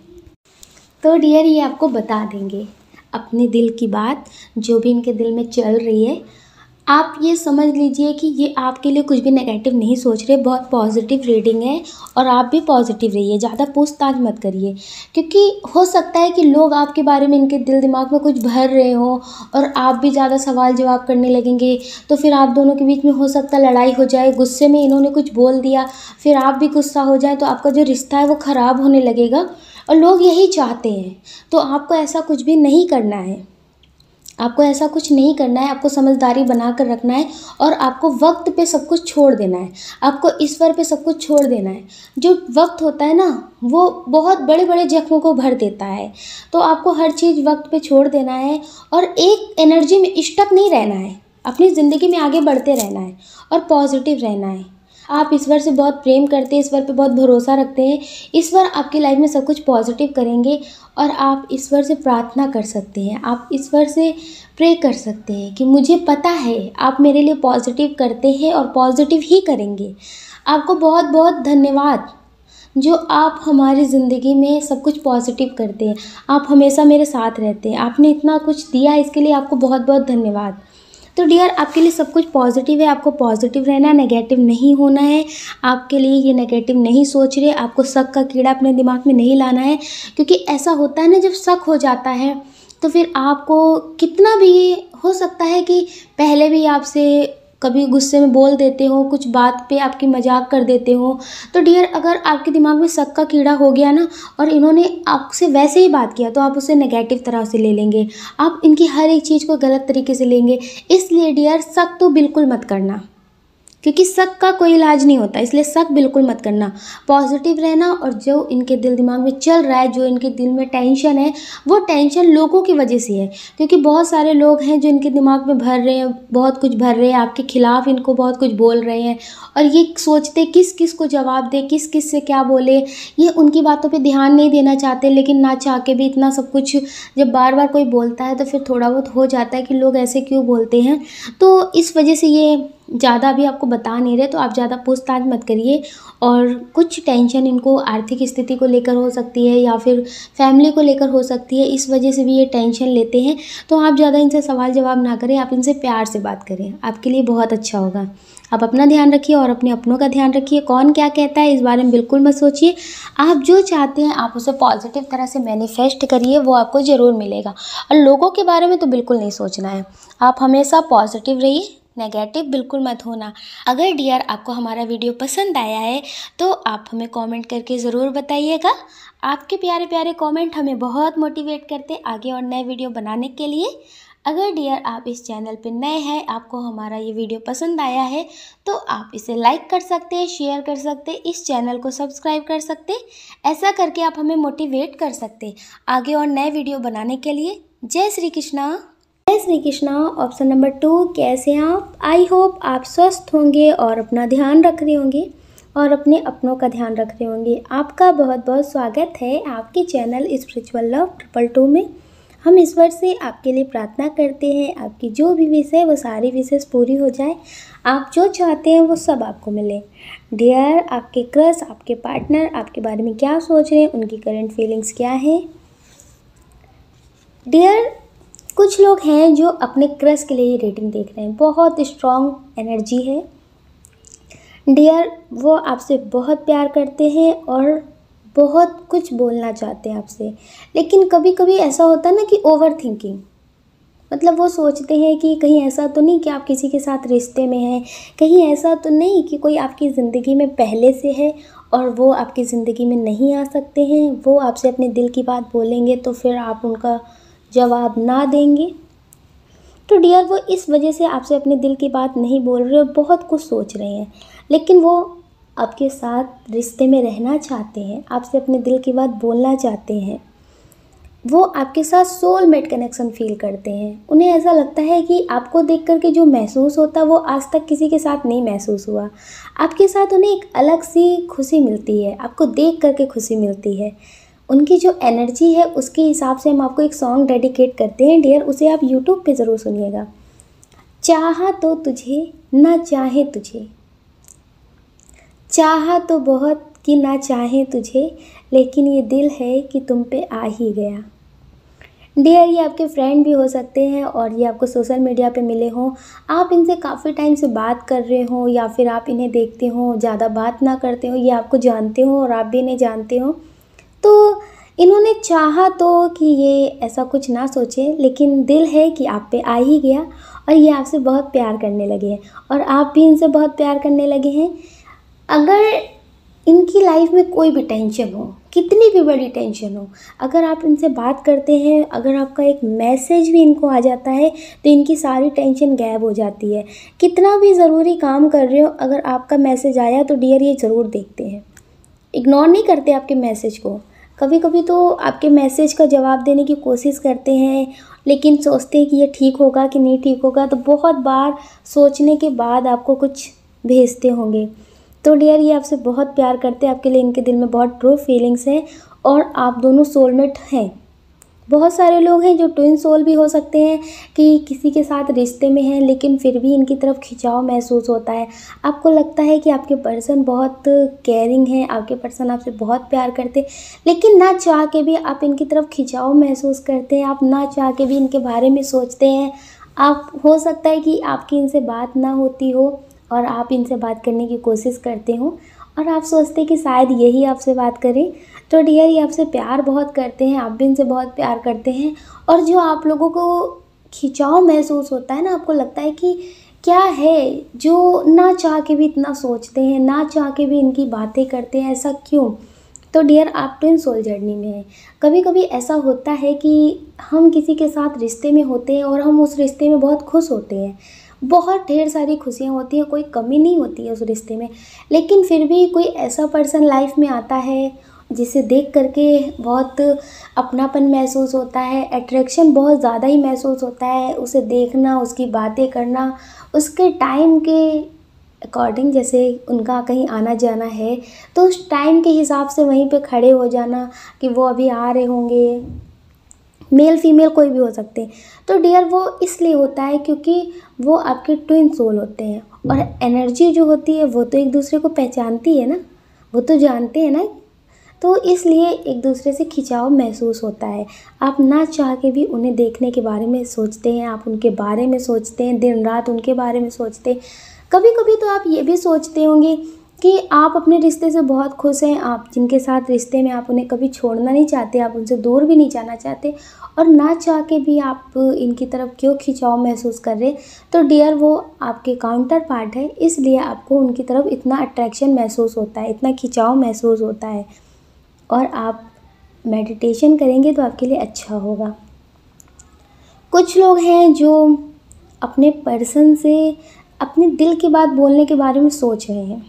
तो डियर ये आपको बता देंगे अपने दिल की बात, जो भी इनके दिल में चल रही है। आप ये समझ लीजिए कि ये आपके लिए कुछ भी नेगेटिव नहीं सोच रहे, बहुत पॉजिटिव रीडिंग है, और आप भी पॉजिटिव रहिए, ज़्यादा पूछताछ मत करिए, क्योंकि हो सकता है कि लोग आपके बारे में इनके दिल दिमाग में कुछ भर रहे हो और आप भी ज़्यादा सवाल जवाब करने लगेंगे, तो फिर आप दोनों के बीच में हो सकता है लड़ाई हो जाए। गुस्से में इन्होंने कुछ बोल दिया, फिर आप भी गुस्सा हो जाए, तो आपका जो रिश्ता है वो ख़राब होने लगेगा, और लोग यही चाहते हैं। तो आपको ऐसा कुछ भी नहीं करना है, आपको ऐसा कुछ नहीं करना है। आपको समझदारी बना कर रखना है और आपको वक्त पे सब कुछ छोड़ देना है, आपको ईश्वर पे सब कुछ छोड़ देना है। जो वक्त होता है ना, वो बहुत बड़े बड़े जख्मों को भर देता है। तो आपको हर चीज़ वक्त पे छोड़ देना है और एक एनर्जी में स्टक नहीं रहना है, अपनी ज़िंदगी में आगे बढ़ते रहना है और पॉजिटिव रहना है। आप ईश्वर से बहुत प्रेम करते हैं, ईश्वर पे बहुत भरोसा रखते हैं, ईश्वर आपकी लाइफ में सब कुछ पॉजिटिव करेंगे, और आप ईश्वर से प्रार्थना कर सकते हैं, आप ईश्वर से प्रे कर सकते हैं कि मुझे पता है आप मेरे लिए पॉजिटिव करते हैं और पॉजिटिव ही करेंगे। आपको बहुत बहुत धन्यवाद जो आप हमारी ज़िंदगी में सब कुछ पॉजिटिव करते हैं, आप हमेशा मेरे साथ रहते हैं, आपने इतना कुछ दिया, इसके लिए आपको बहुत बहुत धन्यवाद। तो डियर आपके लिए सब कुछ पॉजिटिव है, आपको पॉजिटिव रहना है, नेगेटिव नहीं होना है। आपके लिए ये नेगेटिव नहीं सोच रहे, आपको शक का कीड़ा अपने दिमाग में नहीं लाना है, क्योंकि ऐसा होता है ना, जब शक हो जाता है तो फिर आपको कितना भी हो सकता है कि पहले भी आपसे कभी गुस्से में बोल देते हो, कुछ बात पे आपकी मजाक कर देते हो। तो डियर अगर आपके दिमाग में शक का कीड़ा हो गया ना, और इन्होंने आपसे वैसे ही बात किया, तो आप उसे नेगेटिव तरह से ले लेंगे, आप इनकी हर एक चीज़ को गलत तरीके से लेंगे। इसलिए डियर शक तो बिल्कुल मत करना, क्योंकि शक का कोई इलाज नहीं होता, इसलिए शक बिल्कुल मत करना। पॉजिटिव रहना, और जो इनके दिल दिमाग में चल रहा है, जो इनके दिल में टेंशन है, वो टेंशन लोगों की वजह से है। क्योंकि बहुत सारे लोग हैं जो इनके दिमाग में भर रहे हैं, बहुत कुछ भर रहे हैं, आपके खिलाफ इनको बहुत कुछ बोल रहे हैं, और ये सोचते किस किस को जवाब दे, किस किस से क्या बोले। ये उनकी बातों पर ध्यान नहीं देना चाहते, लेकिन ना चाह के भी इतना सब कुछ जब बार बार कोई बोलता है तो फिर थोड़ा बहुत हो जाता है कि लोग ऐसे क्यों बोलते हैं। तो इस वजह से ये ज़्यादा भी आपको बता नहीं रहे, तो आप ज़्यादा पूछताछ मत करिए। और कुछ टेंशन इनको आर्थिक स्थिति को लेकर हो सकती है, या फिर फैमिली को लेकर हो सकती है, इस वजह से भी ये टेंशन लेते हैं। तो आप ज़्यादा इनसे सवाल जवाब ना करें, आप इनसे प्यार से बात करें, आपके लिए बहुत अच्छा होगा। आप अपना ध्यान रखिए और अपने अपनों का ध्यान रखिए। कौन क्या कहता है इस बारे में बिल्कुल मत सोचिए। आप जो चाहते हैं आप उसे पॉजिटिव तरह से मैनिफेस्ट करिए, वो आपको ज़रूर मिलेगा। और लोगों के बारे में तो बिल्कुल नहीं सोचना है, आप हमेशा पॉजिटिव रहिए, नेगेटिव बिल्कुल मत होना। अगर डियर आपको हमारा वीडियो पसंद आया है तो आप हमें कमेंट करके ज़रूर बताइएगा। आपके प्यारे प्यारे कमेंट हमें बहुत मोटिवेट करते हैं आगे और नए वीडियो बनाने के लिए। अगर डियर आप इस चैनल पर नए हैं, आपको हमारा ये वीडियो पसंद आया है, तो आप इसे लाइक कर सकते हैं, शेयर कर सकते हैं, इस चैनल को सब्सक्राइब कर सकते हैं। ऐसा करके आप हमें मोटिवेट कर सकते हैं आगे और नए वीडियो बनाने के लिए। जय श्री कृष्णा। जय श्री कृष्णा। ऑप्शन नंबर 2, कैसे हैं आप? आई होप आप स्वस्थ होंगे और अपना ध्यान रख रहे होंगे और अपने अपनों का ध्यान रख रहे होंगे। आपका बहुत बहुत स्वागत है आपके चैनल स्पिरिचुअल लव 222 में। हम ईश्वर से आपके लिए प्रार्थना करते हैं, आपकी जो भी विश है वो सारी विशेष पूरी हो जाए, आप जो चाहते हैं वो सब आपको मिले। डियर आपके क्रश, आपके पार्टनर आपके बारे में क्या सोच रहे हैं, उनकी करंट फीलिंग्स क्या है? डियर कुछ लोग हैं जो अपने क्रश के लिए रीडिंग देख रहे हैं, बहुत स्ट्रॉन्ग एनर्जी है। डियर वो आपसे बहुत प्यार करते हैं और बहुत कुछ बोलना चाहते हैं आपसे, लेकिन कभी कभी ऐसा होता है ना कि ओवर थिंकिंग, मतलब वो सोचते हैं कि कहीं ऐसा तो नहीं कि आप किसी के साथ रिश्ते में हैं, कहीं ऐसा तो नहीं कि कोई आपकी ज़िंदगी में पहले से है और वो आपकी ज़िंदगी में नहीं आ सकते हैं। वो आपसे अपने दिल की बात बोलेंगे तो फिर आप उनका जवाब ना देंगे। तो डियर वो इस वजह से आपसे अपने दिल की बात नहीं बोल रहे और बहुत कुछ सोच रहे हैं, लेकिन वो आपके साथ रिश्ते में रहना चाहते हैं, आपसे अपने दिल की बात बोलना चाहते हैं। वो आपके साथ सोलमेट कनेक्शन फील करते हैं। उन्हें ऐसा लगता है कि आपको देख करके जो महसूस होता वो आज तक किसी के साथ नहीं महसूस हुआ। आपके साथ उन्हें एक अलग सी खुशी मिलती है, आपको देख करके खुशी मिलती है। उनकी जो एनर्जी है उसके हिसाब से हम आपको एक सॉन्ग डेडिकेट करते हैं डियर, उसे आप यूट्यूब पे ज़रूर सुनिएगा। चाहा तो तुझे ना चाहे तुझे, चाहा तो बहुत कि ना चाहे तुझे, लेकिन ये दिल है कि तुम पे आ ही गया। डियर ये आपके फ्रेंड भी हो सकते हैं और ये आपको सोशल मीडिया पे मिले हों, आप इनसे काफ़ी टाइम से बात कर रहे हो या फिर आप इन्हें देखते हो, ज़्यादा बात ना करते हो, ये आपको जानते हो और आप भी इन्हें जानते हो। तो इन्होंने चाहा तो कि ये ऐसा कुछ ना सोचे, लेकिन दिल है कि आप पे आ ही गया और ये आपसे बहुत प्यार करने लगे हैं और आप भी इनसे बहुत प्यार करने लगे हैं। अगर इनकी लाइफ में कोई भी टेंशन हो, कितनी भी बड़ी टेंशन हो, अगर आप इनसे बात करते हैं, अगर आपका एक मैसेज भी इनको आ जाता है तो इनकी सारी टेंशन गायब हो जाती है। कितना भी ज़रूरी काम कर रहे हो, अगर आपका मैसेज आया तो डियर ये ज़रूर देखते हैं, इग्नोर नहीं करते आपके मैसेज को। कभी कभी तो आपके मैसेज का जवाब देने की कोशिश करते हैं, लेकिन सोचते हैं कि ये ठीक होगा कि नहीं ठीक होगा, तो बहुत बार सोचने के बाद आपको कुछ भेजते होंगे। तो डियर ये आपसे बहुत प्यार करते हैं, आपके लिए इनके दिल में बहुत ट्रू फीलिंग्स हैं और आप दोनों सोलमेट हैं। बहुत सारे लोग हैं जो ट्विन सोल भी हो सकते हैं कि किसी के साथ रिश्ते में हैं, लेकिन फिर भी इनकी तरफ खिंचाव महसूस होता है। आपको लगता है कि आपके पर्सन बहुत केयरिंग है, आपके पर्सन आपसे बहुत प्यार करते हैं, लेकिन ना चाह के भी आप इनकी तरफ खिंचाव महसूस करते हैं, आप ना चाह के भी इनके बारे में सोचते हैं। आप हो सकता है कि आपकी इनसे बात ना होती हो और आप इनसे बात करने की कोशिश करते हो और आप सोचते हैं कि शायद यही आपसे बात करें। तो डियर, ये आपसे प्यार बहुत करते हैं, आप भी इनसे बहुत प्यार करते हैं। और जो आप लोगों को खिंचाव महसूस होता है ना, आपको लगता है कि क्या है जो ना चाह के भी इतना सोचते हैं, ना चाह के भी इनकी बातें करते हैं, ऐसा क्यों? तो डियर, आप ट्विन सोल जर्नी में हैं। कभी कभी ऐसा होता है कि हम किसी के साथ रिश्ते में होते हैं और हम उस रिश्ते में बहुत खुश होते हैं, बहुत ढेर सारी खुशियाँ होती हैं, कोई कमी नहीं होती है उस रिश्ते में। लेकिन फिर भी कोई ऐसा पर्सन लाइफ में आता है जिसे देख करके बहुत अपनापन महसूस होता है, अट्रैक्शन बहुत ज़्यादा ही महसूस होता है। उसे देखना, उसकी बातें करना, उसके टाइम के अकॉर्डिंग, जैसे उनका कहीं आना जाना है तो उस टाइम के हिसाब से वहीं पे खड़े हो जाना कि वो अभी आ रहे होंगे, मेल फीमेल कोई भी हो सकते हैं। तो डियर, वो इसलिए होता है क्योंकि वो आपके ट्विन सोल होते हैं और एनर्जी जो होती है वो तो एक दूसरे को पहचानती है ना, वो तो जानते हैं ना। तो इसलिए एक दूसरे से खिंचाव महसूस होता है। आप ना चाह के भी उन्हें देखने के बारे में सोचते हैं, आप उनके बारे में सोचते हैं, दिन रात उनके बारे में सोचते हैं। कभी कभी तो आप ये भी सोचते होंगे कि आप अपने रिश्ते से बहुत खुश हैं, आप जिनके साथ रिश्ते में आप उन्हें कभी छोड़ना नहीं चाहते, आप उनसे दूर भी नहीं जाना चाहते, और ना चाह के भी आप इनकी तरफ क्यों खिंचाव महसूस कर रहे हैं? तो डियर, वो आपके काउंटर पार्ट है, इसलिए आपको उनकी तरफ इतना अट्रैक्शन महसूस होता है, इतना खिंचाव महसूस होता है। और आप मेडिटेशन करेंगे तो आपके लिए अच्छा होगा। कुछ लोग हैं जो अपने पर्सन से अपने दिल की बात बोलने के बारे में सोच रहे हैं।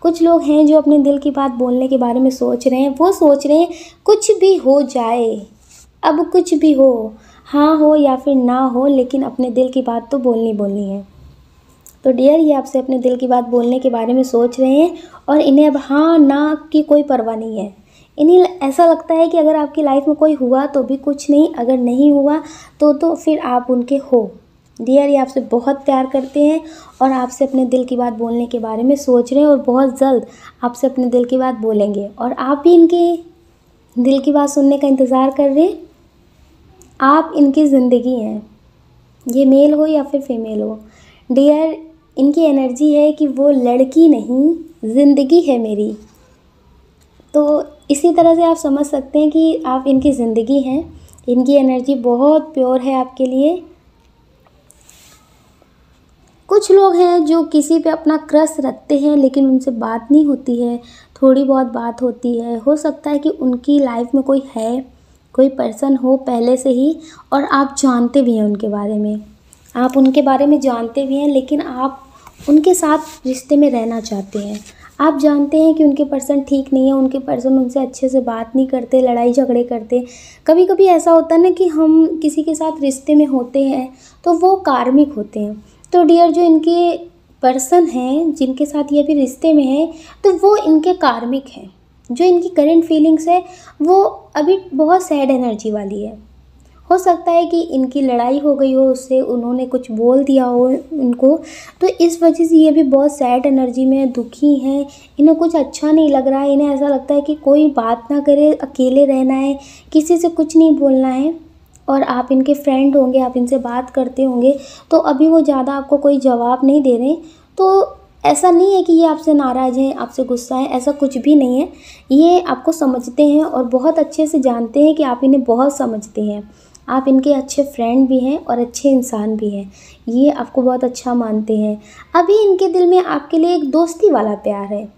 कुछ लोग हैं जो अपने दिल की बात बोलने के बारे में सोच रहे हैं। वो सोच रहे हैं कुछ भी हो जाए, अब कुछ भी हो, हाँ हो या फिर ना हो, लेकिन अपने दिल की बात तो बोलनी बोलनी है। तो डियर, ये आपसे अपने दिल की बात बोलने के बारे में सोच रहे हैं और इन्हें अब हाँ ना की कोई परवाह नहीं है। इन्हें ऐसा लगता है कि अगर आपकी लाइफ में कोई हुआ तो भी कुछ नहीं, अगर नहीं हुआ तो फिर आप उनके हो। डियर, ये आपसे बहुत प्यार करते हैं और आपसे अपने दिल की बात बोलने के बारे में सोच रहे हैं और बहुत जल्द आपसे अपने दिल की बात बोलेंगे और आप भी इनके दिल की बात सुनने का इंतज़ार कर रहे हैं। आप इनकी ज़िंदगी हैं, ये मेल हो या फिर फीमेल हो। डियर, इनकी एनर्जी है कि वो लड़की नहीं, ज़िंदगी है मेरी। तो इसी तरह से आप समझ सकते हैं कि आप इनकी ज़िंदगी हैं। इनकी एनर्जी बहुत प्योर है आपके लिए। कुछ लोग हैं जो किसी पे अपना क्रश रखते हैं लेकिन उनसे बात नहीं होती है, थोड़ी बहुत बात होती है। हो सकता है कि उनकी लाइफ में कोई है, कोई पर्सन हो पहले से ही, और आप जानते भी हैं उनके बारे में, आप उनके बारे में जानते भी हैं, लेकिन आप उनके साथ रिश्ते में रहना चाहते हैं। आप जानते हैं कि उनके पर्सन ठीक नहीं है, उनके पर्सन उनसे अच्छे से बात नहीं करते, लड़ाई झगड़े करते। कभी कभी ऐसा होता है ना कि हम किसी के साथ रिश्ते में होते हैं तो वो कार्मिक होते हैं। तो डियर, जो इनके पर्सन हैं जिनके साथ ये अभी रिश्ते में हैं, तो वो इनके कार्मिक हैं। जो इनकी करंट फीलिंग्स है वो अभी बहुत सैड एनर्जी वाली है। हो सकता है कि इनकी लड़ाई हो गई हो उससे, उन्होंने कुछ बोल दिया हो इनको, तो इस वजह से ये भी बहुत सैड एनर्जी में दुखी हैं। इन्हें कुछ अच्छा नहीं लग रहा है, इन्हें ऐसा लगता है कि कोई बात ना करे, अकेले रहना है, किसी से कुछ नहीं बोलना है। और आप इनके फ्रेंड होंगे, आप इनसे बात करते होंगे, तो अभी वो ज़्यादा आपको कोई जवाब नहीं दे रहे। तो ऐसा नहीं है कि ये आपसे नाराज़ हैं, आपसे गुस्सा है, ऐसा कुछ भी नहीं है। ये आपको समझते हैं और बहुत अच्छे से जानते हैं कि आप इन्हें बहुत समझते हैं। आप इनके अच्छे फ्रेंड भी हैं और अच्छे इंसान भी हैं, ये आपको बहुत अच्छा मानते हैं। अभी इनके दिल में आपके लिए एक दोस्ती वाला प्यार है,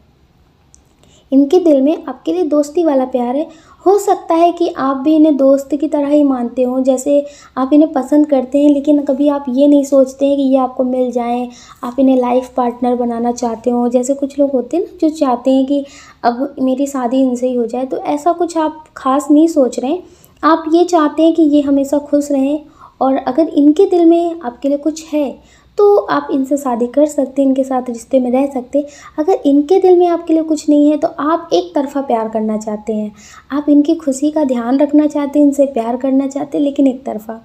इनके दिल में आपके लिए दोस्ती वाला प्यार है। हो सकता है कि आप भी इन्हें दोस्त की तरह ही मानते हो, जैसे आप इन्हें पसंद करते हैं, लेकिन कभी आप ये नहीं सोचते हैं कि ये आपको मिल जाएं, आप इन्हें लाइफ पार्टनर बनाना चाहते हो। जैसे कुछ लोग होते हैं ना जो चाहते हैं कि अब मेरी शादी इनसे ही हो जाए, तो ऐसा कुछ आप खास नहीं सोच रहे हैं। आप ये चाहते हैं कि ये हमेशा खुश रहें, और अगर इनके दिल में आपके लिए कुछ है तो आप इनसे शादी कर सकते हैं, इनके साथ रिश्ते में रह सकते हैं। अगर इनके दिल में आपके लिए कुछ नहीं है तो आप एक तरफ़ा प्यार करना चाहते हैं, आप इनकी खुशी का ध्यान रखना चाहते हैं, इनसे प्यार करना चाहते हैं, लेकिन एक तरफ़ा।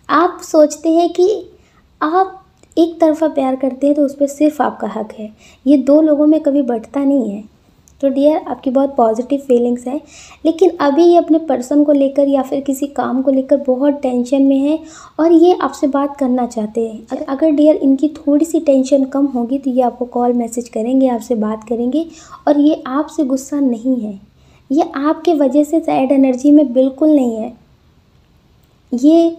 आप सोचते हैं कि आप एक तरफ़ा प्यार करते हैं तो उस पर सिर्फ़ आपका हक है। ये दो लोगों में कभी बँटता नहीं है। तो डियर आपकी बहुत पॉजिटिव फीलिंग्स हैं, लेकिन अभी ये अपने पर्सन को लेकर या फिर किसी काम को लेकर बहुत टेंशन में है और ये आपसे बात करना चाहते हैं। अगर डियर इनकी थोड़ी सी टेंशन कम होगी तो ये आपको कॉल मैसेज करेंगे, आपसे बात करेंगे और ये आपसे गुस्सा नहीं है, ये आपके वजह से सैड एनर्जी में बिल्कुल नहीं है। ये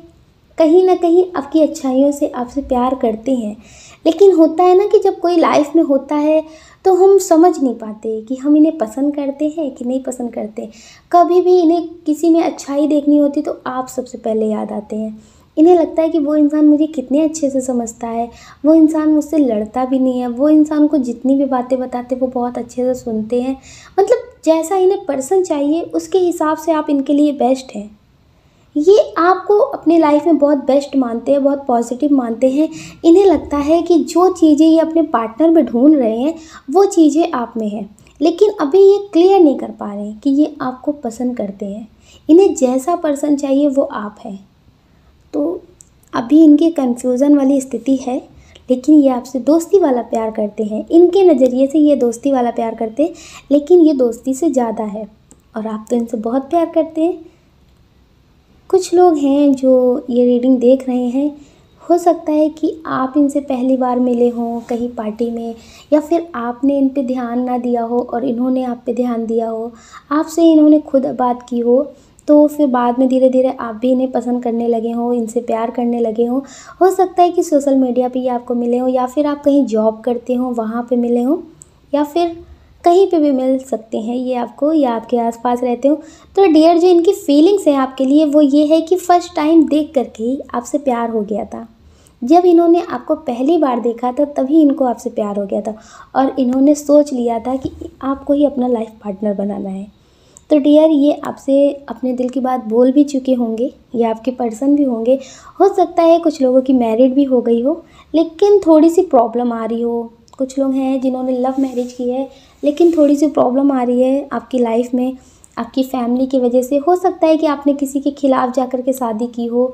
कहीं ना कहीं आपकी अच्छाइयों से आपसे प्यार करते हैं। लेकिन होता है ना कि जब कोई लाइफ में होता है तो हम समझ नहीं पाते कि हम इन्हें पसंद करते हैं कि नहीं पसंद करते। कभी भी इन्हें किसी में अच्छाई देखनी होती तो आप सबसे पहले याद आते हैं। इन्हें लगता है कि वो इंसान मुझे कितने अच्छे से समझता है, वो इंसान मुझसे लड़ता भी नहीं है, वो इंसान को जितनी भी बातें बताते वो बहुत अच्छे से सुनते हैं। मतलब जैसा इन्हें पर्सन चाहिए उसके हिसाब से आप इनके लिए बेस्ट हैं। ये आपको अपने लाइफ में बहुत बेस्ट मानते हैं, बहुत पॉजिटिव मानते हैं। इन्हें लगता है कि जो चीज़ें ये अपने पार्टनर में ढूंढ रहे हैं वो चीज़ें आप में हैं, लेकिन अभी ये क्लियर नहीं कर पा रहे हैं कि ये आपको पसंद करते हैं। इन्हें जैसा पर्सन चाहिए वो आप हैं। तो अभी इनके कन्फ्यूज़न वाली स्थिति है, लेकिन ये आपसे दोस्ती वाला प्यार करते हैं। इनके नज़रिए से ये दोस्ती वाला प्यार करते हैं, लेकिन ये दोस्ती से ज़्यादा है और आप तो इनसे बहुत प्यार करते हैं। कुछ लोग हैं जो ये रीडिंग देख रहे हैं, हो सकता है कि आप इनसे पहली बार मिले हों कहीं पार्टी में, या फिर आपने इन पे ध्यान ना दिया हो और इन्होंने आप पे ध्यान दिया हो, आपसे इन्होंने खुद बात की हो, तो फिर बाद में धीरे धीरे आप भी इन्हें पसंद करने लगे हों, इनसे प्यार करने लगे हों। हो सकता है कि सोशल मीडिया पे ये आपको मिले हों, या फिर आप कहीं जॉब करते हों वहाँ पे मिले हों, या फिर कहीं पे भी मिल सकते हैं ये आपको, या आपके आसपास रहते हो। तो डियर जो इनकी फीलिंग्स हैं आपके लिए वो ये है कि फ़र्स्ट टाइम देख करके ही आपसे प्यार हो गया था। जब इन्होंने आपको पहली बार देखा था तभी इनको आपसे प्यार हो गया था और इन्होंने सोच लिया था कि आपको ही अपना लाइफ पार्टनर बनाना है। तो डियर ये आपसे अपने दिल की बात बोल भी चुके होंगे, ये आपके पर्सन भी होंगे। हो सकता है कुछ लोगों की मैरिड भी हो गई हो, लेकिन थोड़ी सी प्रॉब्लम आ रही हो। कुछ लोग हैं जिन्होंने लव मैरिज की है, लेकिन थोड़ी सी प्रॉब्लम आ रही है आपकी लाइफ में, आपकी फैमिली की वजह से। हो सकता है कि आपने किसी के खिलाफ़ जाकर के शादी की हो,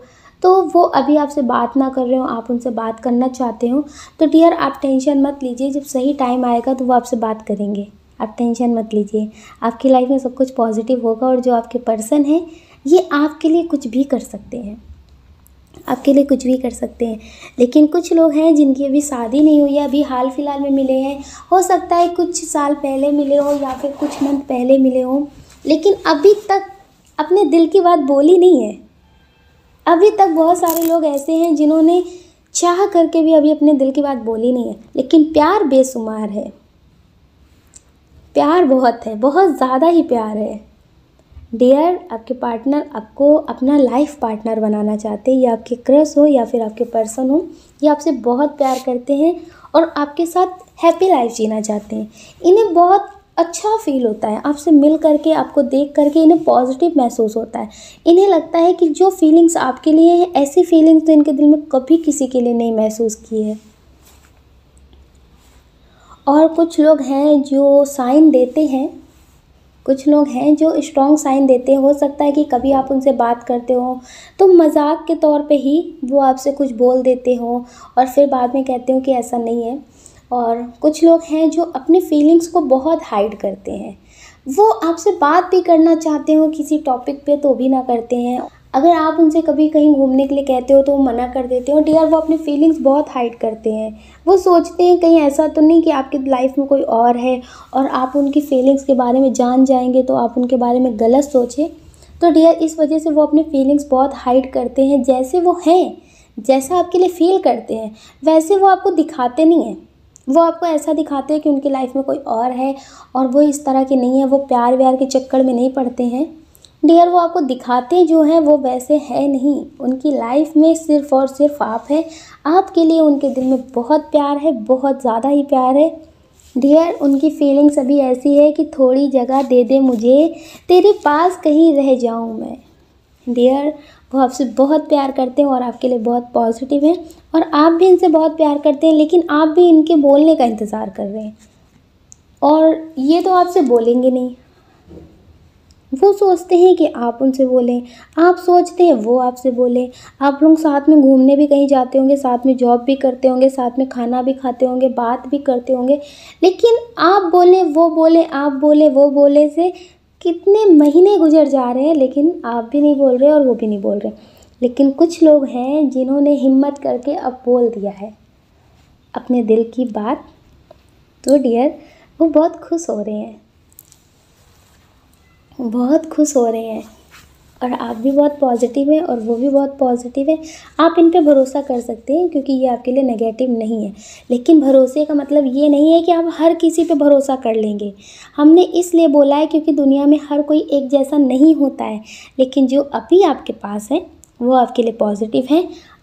तो वो अभी आपसे बात ना कर रहे हो, आप उनसे बात करना चाहते हो। तो डियर आप टेंशन मत लीजिए, जब सही टाइम आएगा तो वो आपसे बात करेंगे। आप टेंशन मत लीजिए, आपकी लाइफ में सब कुछ पॉजिटिव होगा और जो आपके पर्सन हैं ये आपके लिए कुछ भी कर सकते हैं, आपके लिए कुछ भी कर सकते हैं। लेकिन कुछ लोग हैं जिनकी अभी शादी नहीं हुई है, अभी हाल फिलहाल में मिले हैं, हो सकता है कुछ साल पहले मिले हो या फिर कुछ मंथ पहले मिले हो, लेकिन अभी तक अपने दिल की बात बोली नहीं है। अभी तक बहुत सारे लोग ऐसे हैं जिन्होंने चाह करके भी अभी अपने दिल की बात बोली नहीं है, लेकिन प्यार बेशुमार है, प्यार बहुत है, बहुत ज़्यादा ही प्यार है। डियर आपके पार्टनर आपको अपना लाइफ पार्टनर बनाना चाहते हैं, ये आपके क्रश हो या फिर आपके पर्सन हो, ये आपसे बहुत प्यार करते हैं और आपके साथ हैप्पी लाइफ जीना चाहते हैं। इन्हें बहुत अच्छा फील होता है आपसे मिल करके, आपको देख करके इन्हें पॉजिटिव महसूस होता है। इन्हें लगता है कि जो फीलिंग्स आपके लिए हैं ऐसी फीलिंग्स तो इनके दिल में कभी किसी के लिए नहीं महसूस की है। और कुछ लोग हैं जो साइन देते हैं, कुछ लोग हैं जो स्ट्रॉन्ग साइन देते हैं। हो सकता है कि कभी आप उनसे बात करते हो तो मजाक के तौर पे ही वो आपसे कुछ बोल देते हो और फिर बाद में कहते हो कि ऐसा नहीं है। और कुछ लोग हैं जो अपने फीलिंग्स को बहुत हाइड करते हैं, वो आपसे बात भी करना चाहते हो किसी टॉपिक पे तो भी ना करते हैं। अगर आप उनसे कभी कहीं घूमने के लिए कहते हो तो वो मना कर देते हो। डियर वो अपनी फीलिंग्स बहुत हाइड करते हैं, वो सोचते हैं कहीं ऐसा तो नहीं कि आपकी लाइफ में कोई और है और आप उनकी फीलिंग्स के बारे में जान जाएंगे तो आप उनके बारे में गलत सोचें। तो डियर इस वजह से वो अपनी फीलिंग्स बहुत हाइड करते हैं। जैसे वो हैं, जैसा आपके लिए फ़ील करते हैं वैसे वो आपको दिखाते नहीं हैं। वो आपको ऐसा दिखाते हैं कि उनकी लाइफ में कोई और है और वो इस तरह के नहीं है, वो प्यार व्यार के चक्कर में नहीं पड़ते हैं। डियर वो आपको दिखाते जो हैं वो वैसे है नहीं, उनकी लाइफ में सिर्फ़ और सिर्फ आप है। आपके लिए उनके दिल में बहुत प्यार है, बहुत ज़्यादा ही प्यार है। डियर उनकी फीलिंग्स अभी ऐसी है कि थोड़ी जगह दे दे मुझे, तेरे पास कहीं रह जाऊं मैं। डियर वो आपसे बहुत प्यार करते हैं और आपके लिए बहुत पॉजिटिव हैं और आप भी इनसे बहुत प्यार करते हैं, लेकिन आप भी इनके बोलने का इंतज़ार कर रहे हैं और ये तो आपसे बोलेंगे नहीं। वो सोचते हैं कि आप उनसे बोलें, आप सोचते हैं वो आपसे बोलें। आप लोग साथ में घूमने भी कहीं जाते होंगे, साथ में जॉब भी करते होंगे, साथ में खाना भी खाते होंगे, बात भी करते होंगे, लेकिन आप बोलें वो बोलें, आप बोलें वो बोले से कितने महीने गुजर जा रहे हैं, लेकिन आप भी नहीं बोल रहे और वो भी नहीं बोल रहे। लेकिन कुछ लोग हैं जिन्होंने हिम्मत करके अब बोल दिया है अपने दिल की बात, तो डियर वो बहुत खुश हो रहे हैं, बहुत खुश हो रहे हैं। और आप भी बहुत पॉजिटिव हैं और वो भी बहुत पॉजिटिव है। आप इन पे भरोसा कर सकते हैं क्योंकि ये आपके लिए नेगेटिव नहीं है। लेकिन भरोसे का मतलब ये नहीं है कि आप हर किसी पे भरोसा कर लेंगे। हमने इसलिए बोला है क्योंकि दुनिया में हर कोई एक जैसा नहीं होता है, लेकिन जो अभी आपके पास है वो आपके लिए पॉजिटिव है।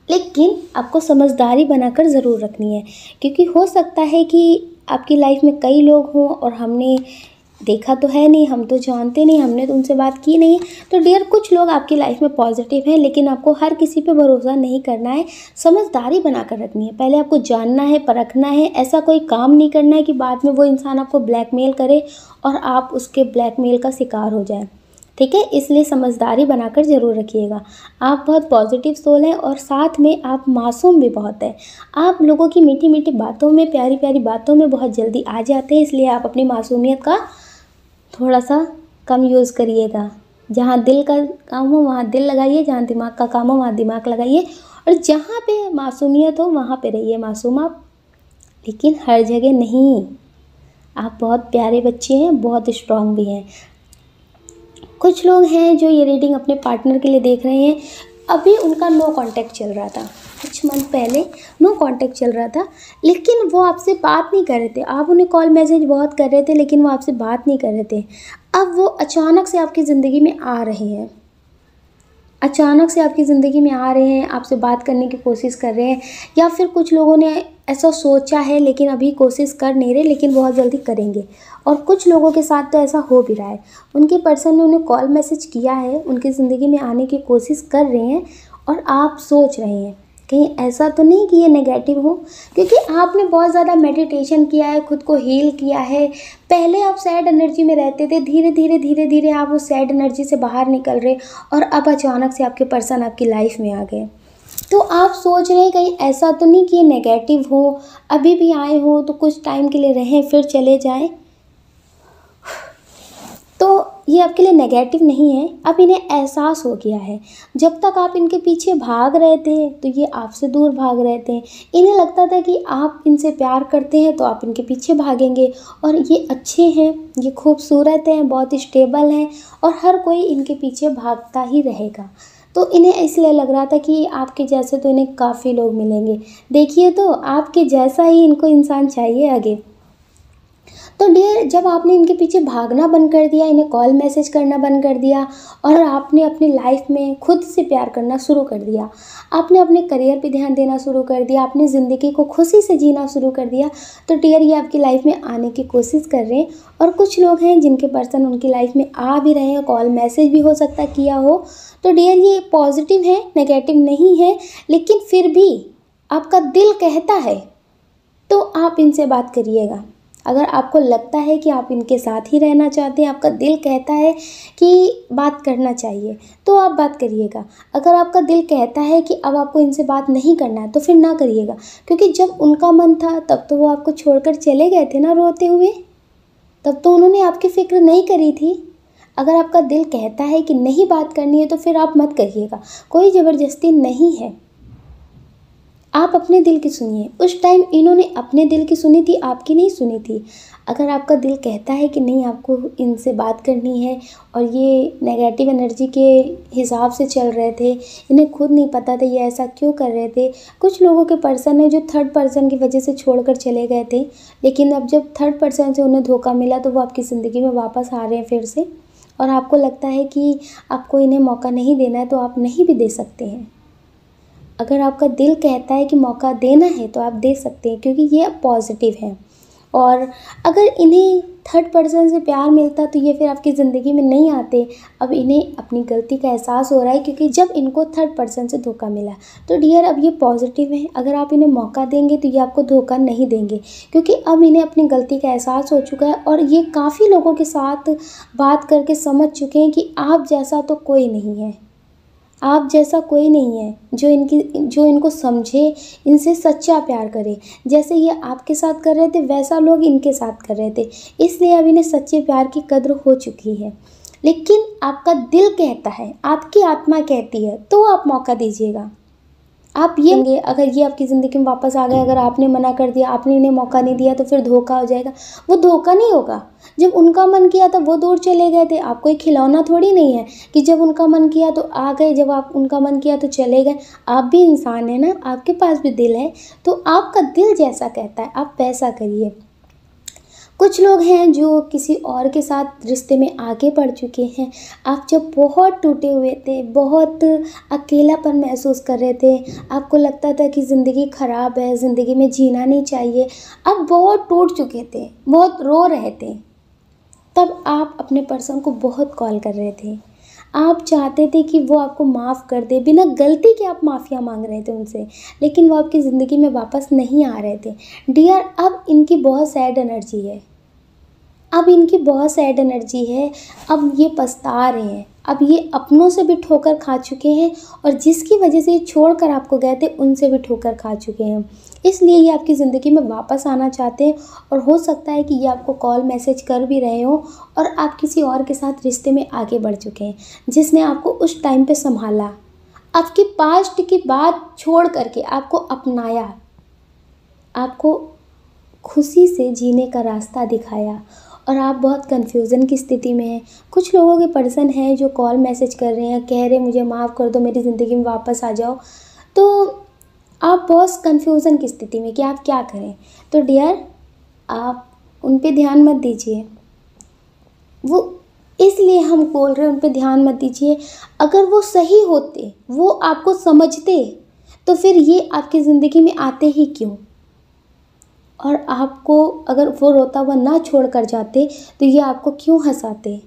लेकिन आपको समझदारी बनाकर ज़रूर रखनी है, क्योंकि हो सकता है कि आपकी लाइफ में कई लोग हों और हमने देखा तो है नहीं, हम तो जानते नहीं, हमने तो उनसे बात की नहीं। तो डियर कुछ लोग आपकी लाइफ में पॉजिटिव हैं, लेकिन आपको हर किसी पे भरोसा नहीं करना है, समझदारी बनाकर रखनी है। पहले आपको जानना है, परखना है, ऐसा कोई काम नहीं करना है कि बाद में वो इंसान आपको ब्लैकमेल करे और आप उसके ब्लैकमेल का शिकार हो जाए। ठीक है, इसलिए समझदारी बनाकर ज़रूर रखिएगा। आप बहुत पॉजिटिव सोल हैं और साथ में आप मासूम भी बहुत हैं। आप लोगों की मीठी मीठी बातों में, प्यारी प्यारी बातों में बहुत जल्दी आ जाते हैं, इसलिए आप अपनी मासूमियत का थोड़ा सा कम यूज़ करिएगा। जहाँ दिल का काम हो वहाँ दिल लगाइए, जहाँ दिमाग का काम हो वहाँ दिमाग लगाइए, और जहाँ पे मासूमियत हो वहाँ पे रहिए मासूम आप, लेकिन हर जगह नहीं। आप बहुत प्यारे बच्चे हैं, बहुत स्ट्रांग भी हैं। कुछ लोग हैं जो ये रीडिंग अपने पार्टनर के लिए देख रहे हैं, अभी उनका नो कांटेक्ट चल रहा था, कुछ मंथ पहले नो कांटेक्ट चल रहा था, लेकिन वो आपसे बात नहीं कर रहे थे। आप उन्हें कॉल मैसेज बहुत कर रहे थे, लेकिन वो आपसे बात नहीं कर रहे थे। अब वो अचानक से आपकी ज़िंदगी में आ रहे हैं, अचानक से आपकी ज़िंदगी में आ रहे हैं, आपसे बात करने की कोशिश कर रहे हैं, या फिर कुछ लोगों ने ऐसा सोचा है लेकिन अभी कोशिश कर नहीं रहे, लेकिन बहुत जल्दी करेंगे। और कुछ लोगों के साथ तो ऐसा हो भी रहा है, उनके पर्सन ने उन्हें कॉल मैसेज किया है, उनकी ज़िंदगी में आने की कोशिश कर रहे हैं, और आप सोच रहे हैं कहीं ऐसा तो नहीं कि ये नेगेटिव हो, क्योंकि आपने बहुत ज़्यादा मेडिटेशन किया है, खुद को हील किया है। पहले आप सैड एनर्जी में रहते थे, धीरे धीरे आप उस सैड एनर्जी से बाहर निकल रहे, और अब अचानक से आपके पर्सन आपकी लाइफ में आ गए। तो आप सोच रहे हैं कहीं ऐसा तो नहीं कि ये नेगेटिव हो, अभी भी आए हो तो कुछ टाइम के लिए रहें फिर चले जाएं। तो ये आपके लिए नेगेटिव नहीं है, अब इन्हें एहसास हो गया है। जब तक आप इनके पीछे भाग रहे थे तो ये आपसे दूर भाग रहे थे। इन्हें लगता था कि आप इनसे प्यार करते हैं तो आप इनके पीछे भागेंगे, और ये अच्छे हैं, ये खूबसूरत हैं, बहुत स्टेबल हैं, और हर कोई इनके पीछे भागता ही रहेगा। तो इन्हें इसलिए लग रहा था कि आपके जैसे तो इन्हें काफ़ी लोग मिलेंगे। देखिए तो आपके जैसा ही इनको इंसान चाहिए आगे। तो डियर जब आपने इनके पीछे भागना बंद कर दिया, इन्हें कॉल मैसेज करना बंद कर दिया, और आपने अपनी लाइफ में खुद से प्यार करना शुरू कर दिया, आपने अपने करियर पे ध्यान देना शुरू कर दिया, आपने ज़िंदगी को खुशी से जीना शुरू कर दिया, तो डियर ये आपकी लाइफ में आने की कोशिश कर रहे हैं। और कुछ लोग हैं जिनके पर्सन उनकी लाइफ में आ भी रहे हैं, कॉल मैसेज भी हो सकता किया हो। तो डियर ये पॉजिटिव है, नेगेटिव नहीं है, लेकिन फिर भी आपका दिल कहता है तो आप इनसे बात करिएगा। अगर आपको लगता है कि आप इनके साथ ही रहना चाहते हैं, आपका दिल कहता है कि बात करना चाहिए, तो आप बात करिएगा। अगर आपका दिल कहता है कि अब आपको इनसे बात नहीं करना है, तो फिर ना करिएगा, क्योंकि जब उनका मन था तब तो वो आपको छोड़कर चले गए थे ना रोते हुए, तब तो उन्होंने आपकी फ़िक्र नहीं करी थी। अगर आपका दिल कहता है कि नहीं बात करनी है तो फिर आप मत करिएगा, कोई ज़बरदस्ती नहीं है। आप अपने दिल की सुनिए। उस टाइम इन्होंने अपने दिल की सुनी थी, आपकी नहीं सुनी थी। अगर आपका दिल कहता है कि नहीं आपको इनसे बात करनी है, और ये नेगेटिव एनर्जी के हिसाब से चल रहे थे, इन्हें खुद नहीं पता था ये ऐसा क्यों कर रहे थे। कुछ लोगों के पर्सन है जो थर्ड पर्सन की वजह से छोड़कर चले गए थे, लेकिन अब जब थर्ड पर्सन से उन्हें धोखा मिला तो वो आपकी ज़िंदगी में वापस आ रहे हैं फिर से, और आपको लगता है कि आपको इन्हें मौका नहीं देना है, तो आप नहीं भी दे सकते हैं। अगर आपका दिल कहता है कि मौका देना है तो आप दे सकते हैं, क्योंकि ये अब पॉजिटिव है। और अगर इन्हें थर्ड पर्सन से प्यार मिलता तो ये फिर आपकी ज़िंदगी में नहीं आते। अब इन्हें अपनी गलती का एहसास हो रहा है क्योंकि जब इनको थर्ड पर्सन से धोखा मिला। तो डियर, अब ये पॉजिटिव है, अगर आप इन्हें मौका देंगे तो ये आपको धोखा नहीं देंगे, क्योंकि अब इन्हें अपनी गलती का एहसास हो चुका है और ये काफ़ी लोगों के साथ बात करके समझ चुके हैं कि आप जैसा तो कोई नहीं है, आप जैसा कोई नहीं है जो इनको समझे, इनसे सच्चा प्यार करे। जैसे ये आपके साथ कर रहे थे वैसा लोग इनके साथ कर रहे थे, इसलिए अब इन्हें सच्चे प्यार की कद्र हो चुकी है। लेकिन आपका दिल कहता है, आपकी आत्मा कहती है, तो आप मौका दीजिएगा। आप ये अगर ये आपकी ज़िंदगी में वापस आ गए, अगर आपने मना कर दिया, आपने इन्हें मौका नहीं दिया, तो फिर धोखा हो जाएगा। वो धोखा नहीं होगा। जब उनका मन किया था वो दूर चले गए थे, आप कोई खिलौना थोड़ी नहीं है कि जब उनका मन किया तो आ गए, जब आप उनका मन किया तो चले गए। आप भी इंसान है ना, आपके पास भी दिल है, तो आपका दिल जैसा कहता है आप वैसा करिए। कुछ लोग हैं जो किसी और के साथ रिश्ते में आगे बढ़ चुके हैं। आप जब बहुत टूटे हुए थे, बहुत अकेलापन महसूस कर रहे थे, आपको लगता था कि ज़िंदगी ख़राब है, ज़िंदगी में जीना नहीं चाहिए, आप बहुत टूट चुके थे, बहुत रो रहे थे, तब आप अपने पर्सन को बहुत कॉल कर रहे थे। आप चाहते थे कि वो आपको माफ़ कर दे, बिना गलती के आप माफ़िया मांग रहे थे उनसे, लेकिन वो आपकी ज़िंदगी में वापस नहीं आ रहे थे। डियर, अब इनकी बहुत सैड एनर्जी है, अब इनकी बहुत सैड एनर्जी है, अब ये पछता रहे हैं, अब ये अपनों से भी ठोकर खा चुके हैं और जिसकी वजह से ये छोड़ कर आपको गए थे उनसे भी ठोकर खा चुके हैं। इसलिए ये आपकी ज़िंदगी में वापस आना चाहते हैं और हो सकता है कि ये आपको कॉल मैसेज कर भी रहे हो और आप किसी और के साथ रिश्ते में आगे बढ़ चुके हैं, जिसने आपको उस टाइम पे संभाला, आपकी पास्ट की बात छोड़ करके आपको अपनाया, आपको खुशी से जीने का रास्ता दिखाया और आप बहुत कन्फ्यूज़न की स्थिति में हैं। कुछ लोगों के पर्सन हैं जो कॉल मैसेज कर रहे हैं, कह रहे हैं मुझे माफ़ कर दो, मेरी ज़िंदगी में वापस आ जाओ। तो आप बहुत कन्फ्यूज़न की स्थिति में कि आप क्या करें। तो डियर, आप उन पे ध्यान मत दीजिए, वो इसलिए हम बोल रहे हैं उन पे ध्यान मत दीजिए। अगर वो सही होते, वो आपको समझते, तो फिर ये आपकी ज़िंदगी में आते ही क्यों? और आपको अगर वो रोता हुआ ना छोड़ कर जाते तो ये आपको क्यों हंसाते?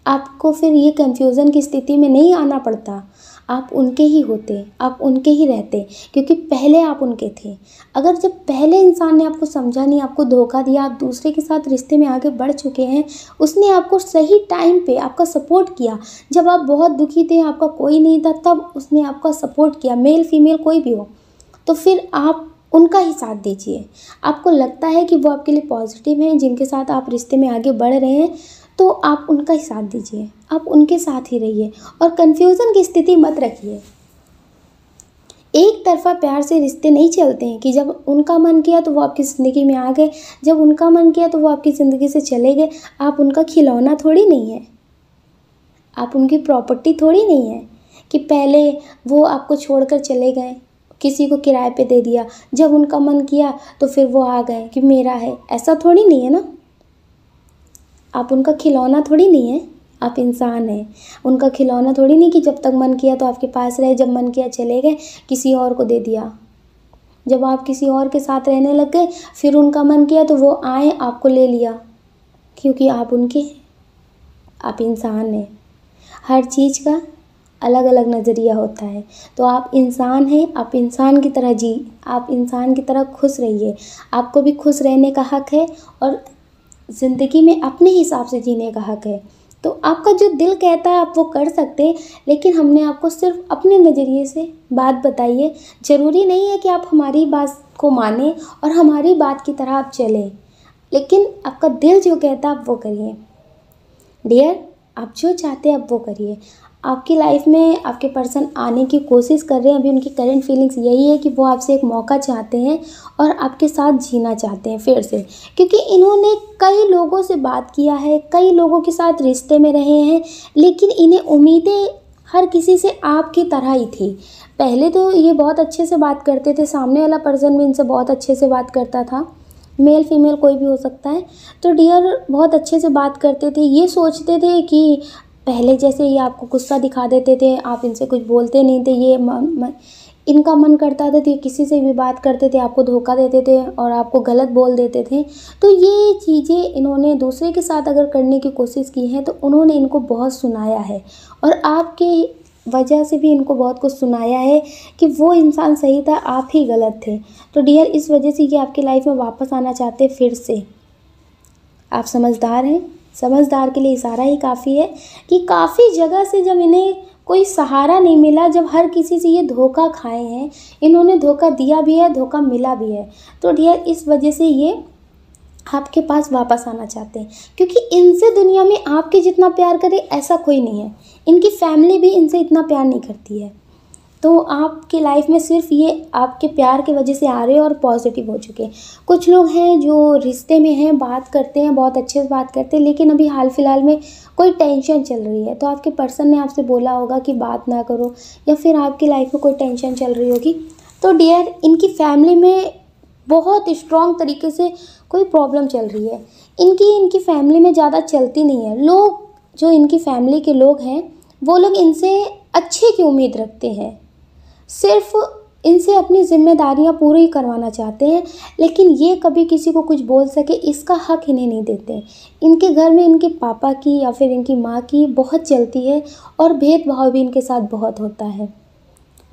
आपको फिर ये कन्फ्यूज़न की स्थिति में नहीं आना पड़ता, आप उनके ही होते, आप उनके ही रहते, क्योंकि पहले आप उनके थे। अगर जब पहले इंसान ने आपको समझा नहीं, आपको धोखा दिया, आप दूसरे के साथ रिश्ते में आगे बढ़ चुके हैं, उसने आपको सही टाइम पे आपका सपोर्ट किया, जब आप बहुत दुखी थे, आपका कोई नहीं था, तब उसने आपका सपोर्ट किया, मेल फीमेल कोई भी हो, तो फिर आप उनका ही साथ दीजिए। आपको लगता है कि वो आपके लिए पॉजिटिव हैं, जिनके साथ आप रिश्ते में आगे बढ़ रहे हैं, तो आप उनका ही साथ दीजिए, आप उनके साथ ही रहिए और कन्फ्यूज़न की स्थिति मत रखिए। एक तरफ़ा प्यार से रिश्ते नहीं चलते हैं कि जब उनका मन किया तो वो आपकी ज़िंदगी में आ गए, जब उनका मन किया तो वो आपकी ज़िंदगी से चले गए। आप उनका खिलौना थोड़ी नहीं है, आप उनकी प्रॉपर्टी थोड़ी नहीं है कि पहले वो आपको छोड़कर चले गए, किसी को किराए पे दे दिया, जब उनका मन किया तो फिर वो आ गए कि मेरा है, ऐसा थोड़ी नहीं है ना। आप उनका खिलौना थोड़ी नहीं है, आप इंसान हैं। उनका खिलौना थोड़ी नहीं कि जब तक मन किया तो आपके पास रहे, जब मन किया चले गए, किसी और को दे दिया। जब आप किसी और के साथ रहने लग गए, फिर उनका मन किया तो वो आए, आपको ले लिया, क्योंकि आप उनके हैं, आप इंसान हैं। हर चीज़ का अलग अलग नज़रिया होता है। तो आप इंसान हैं, आप इंसान की तरह आप इंसान की तरह खुश रहिए। आपको भी खुश रहने का हक़ है और ज़िंदगी में अपने हिसाब से जीने का हक़ है। तो आपका जो दिल कहता है आप वो कर सकते हैं, लेकिन हमने आपको सिर्फ अपने नज़रिए से बात बताई है। ज़रूरी नहीं है कि आप हमारी बात को मानें और हमारी बात की तरह आप चलें, लेकिन आपका दिल जो कहता है आप वो करिए। डियर, आप जो चाहते हैं आप वो करिए। आपकी लाइफ में आपके पर्सन आने की कोशिश कर रहे हैं, अभी उनकी करंट फीलिंग्स यही है कि वो आपसे एक मौका चाहते हैं और आपके साथ जीना चाहते हैं फिर से, क्योंकि इन्होंने कई लोगों से बात किया है, कई लोगों के साथ रिश्ते में रहे हैं, लेकिन इन्हें उम्मीदें हर किसी से आपकी तरह ही थी। पहले तो ये बहुत अच्छे से बात करते थे, सामने वाला पर्सन भी इनसे बहुत अच्छे से बात करता था, मेल फीमेल कोई भी हो सकता है। तो डियर, बहुत अच्छे से बात करते थे, ये सोचते थे कि पहले जैसे ये आपको गुस्सा दिखा देते थे, आप इनसे कुछ बोलते नहीं थे, ये इनका मन करता था तो ये किसी से भी बात करते थे, आपको धोखा देते थे और आपको गलत बोल देते थे। तो ये चीज़ें इन्होंने दूसरे के साथ अगर करने की कोशिश की है तो उन्होंने इनको बहुत सुनाया है और आपके वजह से भी इनको बहुत कुछ सुनाया है कि वो इंसान सही था, आप ही गलत थे। तो डियर, इस वजह से ये आपकी लाइफ में वापस आना चाहते हैं फिर से। आप समझदार हैं, समझदार के लिए इशारा ही काफ़ी है कि काफ़ी जगह से जब इन्हें कोई सहारा नहीं मिला, जब हर किसी से ये धोखा खाए हैं, इन्होंने धोखा दिया भी है, धोखा मिला भी है, तो डियर इस वजह से ये आपके पास वापस आना चाहते हैं, क्योंकि इनसे दुनिया में आपके जितना प्यार करे ऐसा कोई नहीं है। इनकी फैमिली भी इनसे इतना प्यार नहीं करती है। तो आपकी लाइफ में सिर्फ ये आपके प्यार की वजह से आ रहे हैं और पॉजिटिव हो चुके हैं। कुछ लोग हैं जो रिश्ते में हैं, बात करते हैं, बहुत अच्छे से बात करते हैं, लेकिन अभी हाल फिलहाल में कोई टेंशन चल रही है, तो आपके पर्सन ने आपसे बोला होगा कि बात ना करो, या फिर आपकी लाइफ में कोई टेंशन चल रही होगी। तो डियर, इनकी फैमिली में बहुत स्ट्रॉन्ग तरीके से कोई प्रॉब्लम चल रही है। इनकी फैमिली में ज़्यादा चलती नहीं है। लोग जो इनकी फैमिली के लोग हैं वो लोग इनसे अच्छे की उम्मीद रखते हैं, सिर्फ इनसे अपनी जिम्मेदारियां पूरी करवाना चाहते हैं, लेकिन ये कभी किसी को कुछ बोल सके इसका हक इन्हें नहीं देते। इनके घर में इनके पापा की या फिर इनकी माँ की बहुत चलती है और भेदभाव भी इनके साथ बहुत होता है,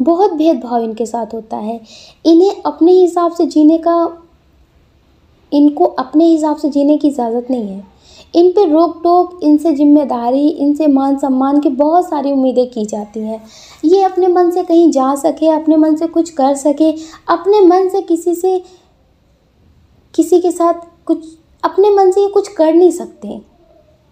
बहुत भेदभाव इनके साथ होता है। इन्हें अपने हिसाब से जीने का इनको अपने हिसाब से जीने की इजाज़त नहीं है। इन पे रोक टोक, इनसे जिम्मेदारी, इनसे मान सम्मान की बहुत सारी उम्मीदें की जाती हैं। ये अपने मन से कहीं जा सके, अपने मन से कुछ कर सके, अपने मन से किसी के साथ कुछ, अपने मन से ये कुछ कर नहीं सकते।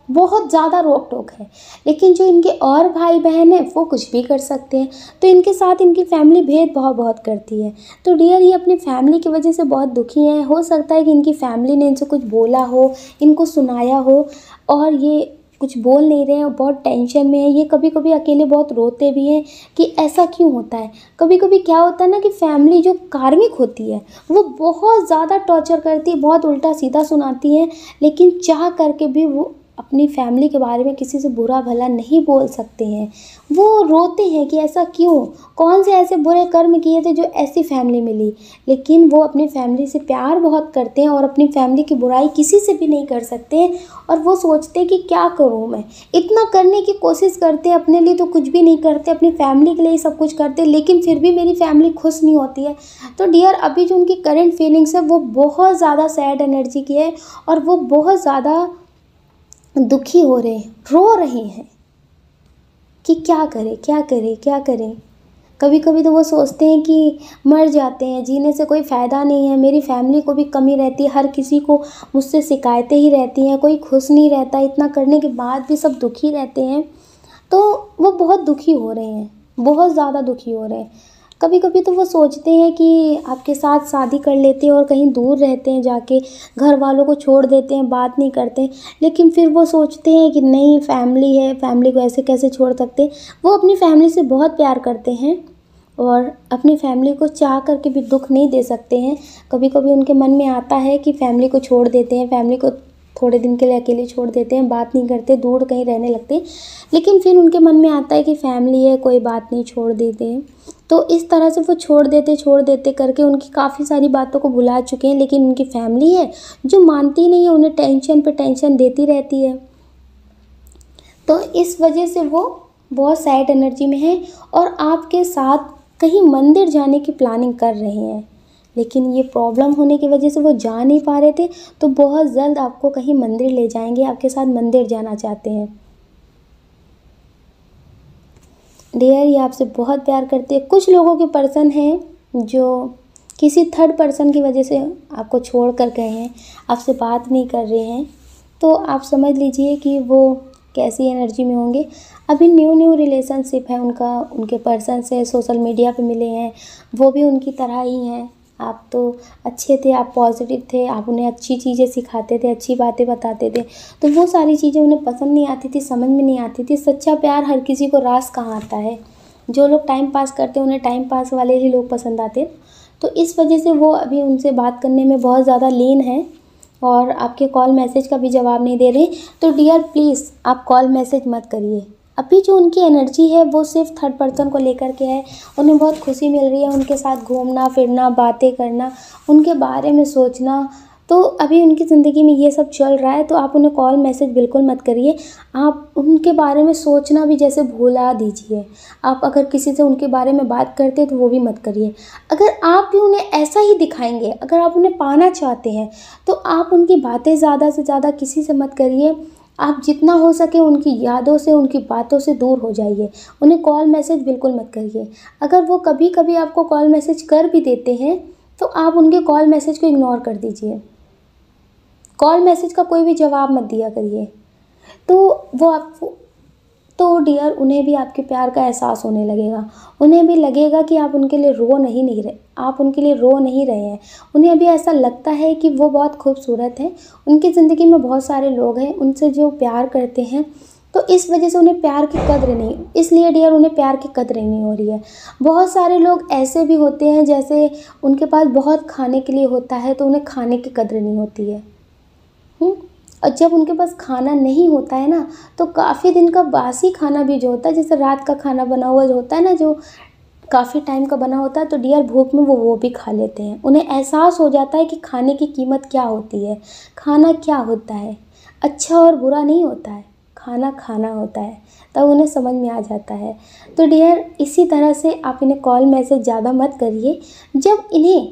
बहुत ज़्यादा रोक टोक है। लेकिन जो इनके और भाई बहन हैं वो कुछ भी कर सकते हैं, तो इनके साथ इनकी फैमिली भेदभाव बहुत करती है। तो डियर, ये अपनी फैमिली की वजह से बहुत दुखी हैं। हो सकता है कि इनकी फैमिली ने इनसे कुछ बोला हो, इनको सुनाया हो, और ये कुछ बोल नहीं रहे हैं और बहुत टेंशन में है। ये कभी कभी अकेले बहुत रोते भी हैं कि ऐसा क्यों होता है। कभी कभी क्या होता है ना कि फैमिली जो कार्मिक होती है वो बहुत ज़्यादा टॉर्चर करती है, बहुत उल्टा सीधा सुनाती है, लेकिन चाह करके भी वो अपनी फैमिली के बारे में किसी से बुरा भला नहीं बोल सकते हैं। वो रोते हैं कि ऐसा क्यों, कौन से ऐसे बुरे कर्म किए थे जो ऐसी फैमिली मिली। लेकिन वो अपनी फैमिली से प्यार बहुत करते हैं और अपनी फैमिली की बुराई किसी से भी नहीं कर सकते हैं। और वो सोचते हैं कि क्या करूँ मैं, इतना करने की कोशिश करते हैं, अपने लिए तो कुछ भी नहीं करते, अपनी फैमिली के लिए सब कुछ करते, लेकिन फिर भी मेरी फैमिली खुश नहीं होती है। तो डियर, अभी जो उनकी करंट फीलिंग्स है वो बहुत ज़्यादा सैड एनर्जी की है और वो बहुत ज़्यादा दुखी हो रहे हैं, रो रहे हैं कि क्या करें क्या करें क्या करें। कभी कभी तो वो सोचते हैं कि मर जाते हैं, जीने से कोई फ़ायदा नहीं है, मेरी फैमिली को भी कमी रहती है, हर किसी को मुझसे शिकायतें ही रहती हैं, कोई खुश नहीं रहता, इतना करने के बाद भी सब दुखी रहते हैं। तो वो बहुत दुखी हो रहे हैं, बहुत ज़्यादा दुखी हो रहे हैं। कभी कभी तो वो सोचते हैं कि आपके साथ शादी कर लेते हैं और कहीं दूर रहते हैं, जाके घर वालों को छोड़ देते हैं, बात नहीं करते, लेकिन फिर वो सोचते हैं कि नहीं, फैमिली है, फैमिली को ऐसे कैसे छोड़ सकते। वो अपनी फैमिली से बहुत प्यार करते हैं और अपनी फैमिली को चाह करके भी दुख नहीं दे सकते हैं। कभी कभी उनके मन में आता है कि फैमिली को छोड़ देते हैं, फैमिली को थोड़े दिन के लिए अकेले छोड़ देते हैं, बात नहीं करते, दूर कहीं रहने लगते, लेकिन फिर उनके मन में आता है कि फैमिली है, कोई बात नहीं, छोड़ देते हैं। तो इस तरह से वो छोड़ देते करके उनकी काफ़ी सारी बातों को भुला चुके हैं, लेकिन उनकी फैमिली है जो मानती नहीं है, उन्हें टेंशन पे टेंशन देती रहती है। तो इस वजह से वो बहुत सैड एनर्जी में है और आपके साथ कहीं मंदिर जाने की प्लानिंग कर रहे हैं, लेकिन ये प्रॉब्लम होने की वजह से वो जा नहीं पा रहे थे। तो बहुत जल्द आपको कहीं मंदिर ले जाएंगे, आपके साथ मंदिर जाना चाहते हैं। डियर, ये आपसे बहुत प्यार करते हैं। कुछ लोगों के पर्सन हैं जो किसी थर्ड पर्सन की वजह से आपको छोड़ कर गए हैं, आपसे बात नहीं कर रहे हैं, तो आप समझ लीजिए कि वो कैसी एनर्जी में होंगे। अभी न्यू रिलेशनशिप है उनका, उनके पर्सन से सोशल मीडिया पे मिले हैं, वो भी उनकी तरह ही हैं। आप तो अच्छे थे, आप पॉजिटिव थे, आप उन्हें अच्छी चीज़ें सिखाते थे, अच्छी बातें बताते थे, तो वो सारी चीज़ें उन्हें पसंद नहीं आती थी, समझ में नहीं आती थी। सच्चा प्यार हर किसी को रास कहाँ आता है। जो लोग टाइम पास करते हैं उन्हें टाइम पास वाले ही लोग पसंद आते। तो इस वजह से वो अभी उनसे बात करने में बहुत ज़्यादा लीन है और आपके कॉल मैसेज का भी जवाब नहीं दे रहे। तो डियर, प्लीज़ आप कॉल मैसेज मत करिए, अभी जो उनकी एनर्जी है वो सिर्फ थर्ड पर्सन को लेकर के है। उन्हें बहुत खुशी मिल रही है उनके साथ घूमना फिरना, बातें करना, उनके बारे में सोचना। तो अभी उनकी ज़िंदगी में ये सब चल रहा है, तो आप उन्हें कॉल मैसेज बिल्कुल मत करिए। आप उनके बारे में सोचना भी जैसे भुला दीजिए। आप अगर किसी से उनके बारे में बात करते हैं तो वो भी मत करिए। अगर आप भी उन्हें ऐसा ही दिखाएंगे, अगर आप उन्हें पाना चाहते हैं, तो आप उनकी बातें ज़्यादा से ज़्यादा किसी से मत करिए। आप जितना हो सके उनकी यादों से, उनकी बातों से दूर हो जाइए। उन्हें कॉल मैसेज बिल्कुल मत करिए। अगर वो कभी कभी आपको कॉल मैसेज कर भी देते हैं तो आप उनके कॉल मैसेज को इग्नोर कर दीजिए। कॉल मैसेज का कोई भी जवाब मत दिया करिए। तो वो आपको, तो डियर, उन्हें भी आपके प्यार का एहसास होने लगेगा। उन्हें भी लगेगा कि आप उनके लिए रो नहीं रहे, आप उनके लिए रो नहीं रहे हैं। उन्हें अभी ऐसा लगता है कि वो बहुत खूबसूरत है। उनकी ज़िंदगी में बहुत सारे लोग हैं उनसे जो प्यार करते हैं, तो इस वजह से उन्हें प्यार की कद्र नहीं, इसलिए डियर उन्हें प्यार की कद्र नहीं हो रही है। बहुत सारे लोग ऐसे भी होते हैं जैसे उनके पास बहुत खाने के लिए होता है तो उन्हें खाने की कद्र नहीं होती है। और जब उनके पास खाना नहीं होता है ना, तो काफ़ी दिन का बासी खाना भी जो होता है, जैसे रात का खाना बना हुआ जो होता है ना, जो काफ़ी टाइम का बना होता है, तो डियर भूख में वो भी खा लेते हैं। उन्हें एहसास हो जाता है कि खाने की कीमत क्या होती है, खाना क्या होता है, अच्छा और बुरा नहीं होता है, खाना खाना होता है, तब उन्हें समझ में आ जाता है। तो डियर इसी तरह से आप इन्हें कॉल मैसेज ज़्यादा मत करिए। जब इन्हें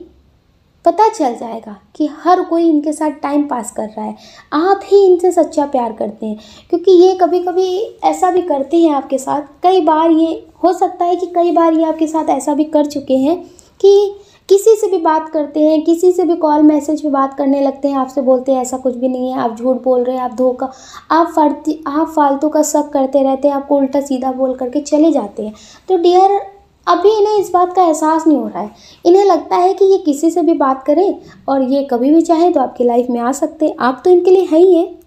पता चल जाएगा कि हर कोई इनके साथ टाइम पास कर रहा है, आप ही इनसे सच्चा प्यार करते हैं, क्योंकि ये कभी कभी ऐसा भी करते हैं आपके साथ। कई बार ये हो सकता है कि कई बार ये आपके साथ ऐसा भी कर चुके हैं कि किसी से भी बात करते हैं, किसी से भी कॉल मैसेज पे बात करने लगते हैं, आपसे बोलते हैं ऐसा कुछ भी नहीं है, आप झूठ बोल रहे हैं, आप धोखा, आप फालतू का शक करते रहते हैं, आपको उल्टा सीधा बोल करके चले जाते हैं। तो डियर अभी इन्हें इस बात का एहसास नहीं हो रहा है। इन्हें लगता है कि ये किसी से भी बात करें और ये कभी भी चाहे तो आपकी लाइफ में आ सकते हैं, आप तो इनके लिए हैं ही हैं।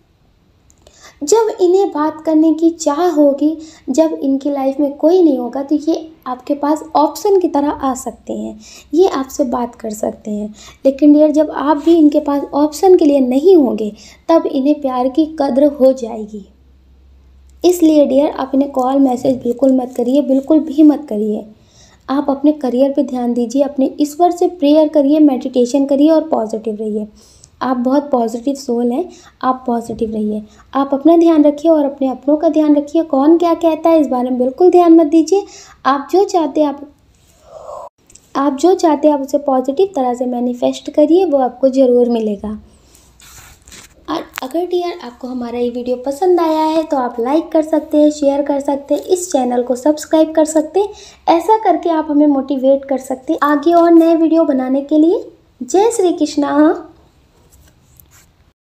जब इन्हें बात करने की चाह होगी, जब इनकी लाइफ में कोई नहीं होगा, तो ये आपके पास ऑप्शन की तरह आ सकते हैं, ये आपसे बात कर सकते हैं। लेकिन डियर जब आप भी इनके पास ऑप्शन के लिए नहीं होंगे, तब इन्हें प्यार की कद्र हो जाएगी। इसलिए डियर आप इन्हें कॉल मैसेज बिल्कुल मत करिए, बिल्कुल भी मत करिए। आप अपने करियर पे ध्यान दीजिए, अपने ईश्वर से प्रेयर करिए, मेडिटेशन करिए और पॉजिटिव रहिए। आप बहुत पॉजिटिव सोल हैं, आप पॉजिटिव रहिए। आप अपना ध्यान रखिए और अपने अपनों का ध्यान रखिए। कौन क्या कहता है इस बारे में बिल्कुल ध्यान मत दीजिए। आप जो चाहते हैं आप उसे पॉजिटिव तरह से मैनिफेस्ट करिए, वो आपको ज़रूर मिलेगा। और अगर डियर आपको हमारा ये वीडियो पसंद आया है तो आप लाइक कर सकते हैं, शेयर कर सकते हैं, इस चैनल को सब्सक्राइब कर सकते हैं। ऐसा करके आप हमें मोटिवेट कर सकते हैं आगे और नए वीडियो बनाने के लिए। जय श्री कृष्णा।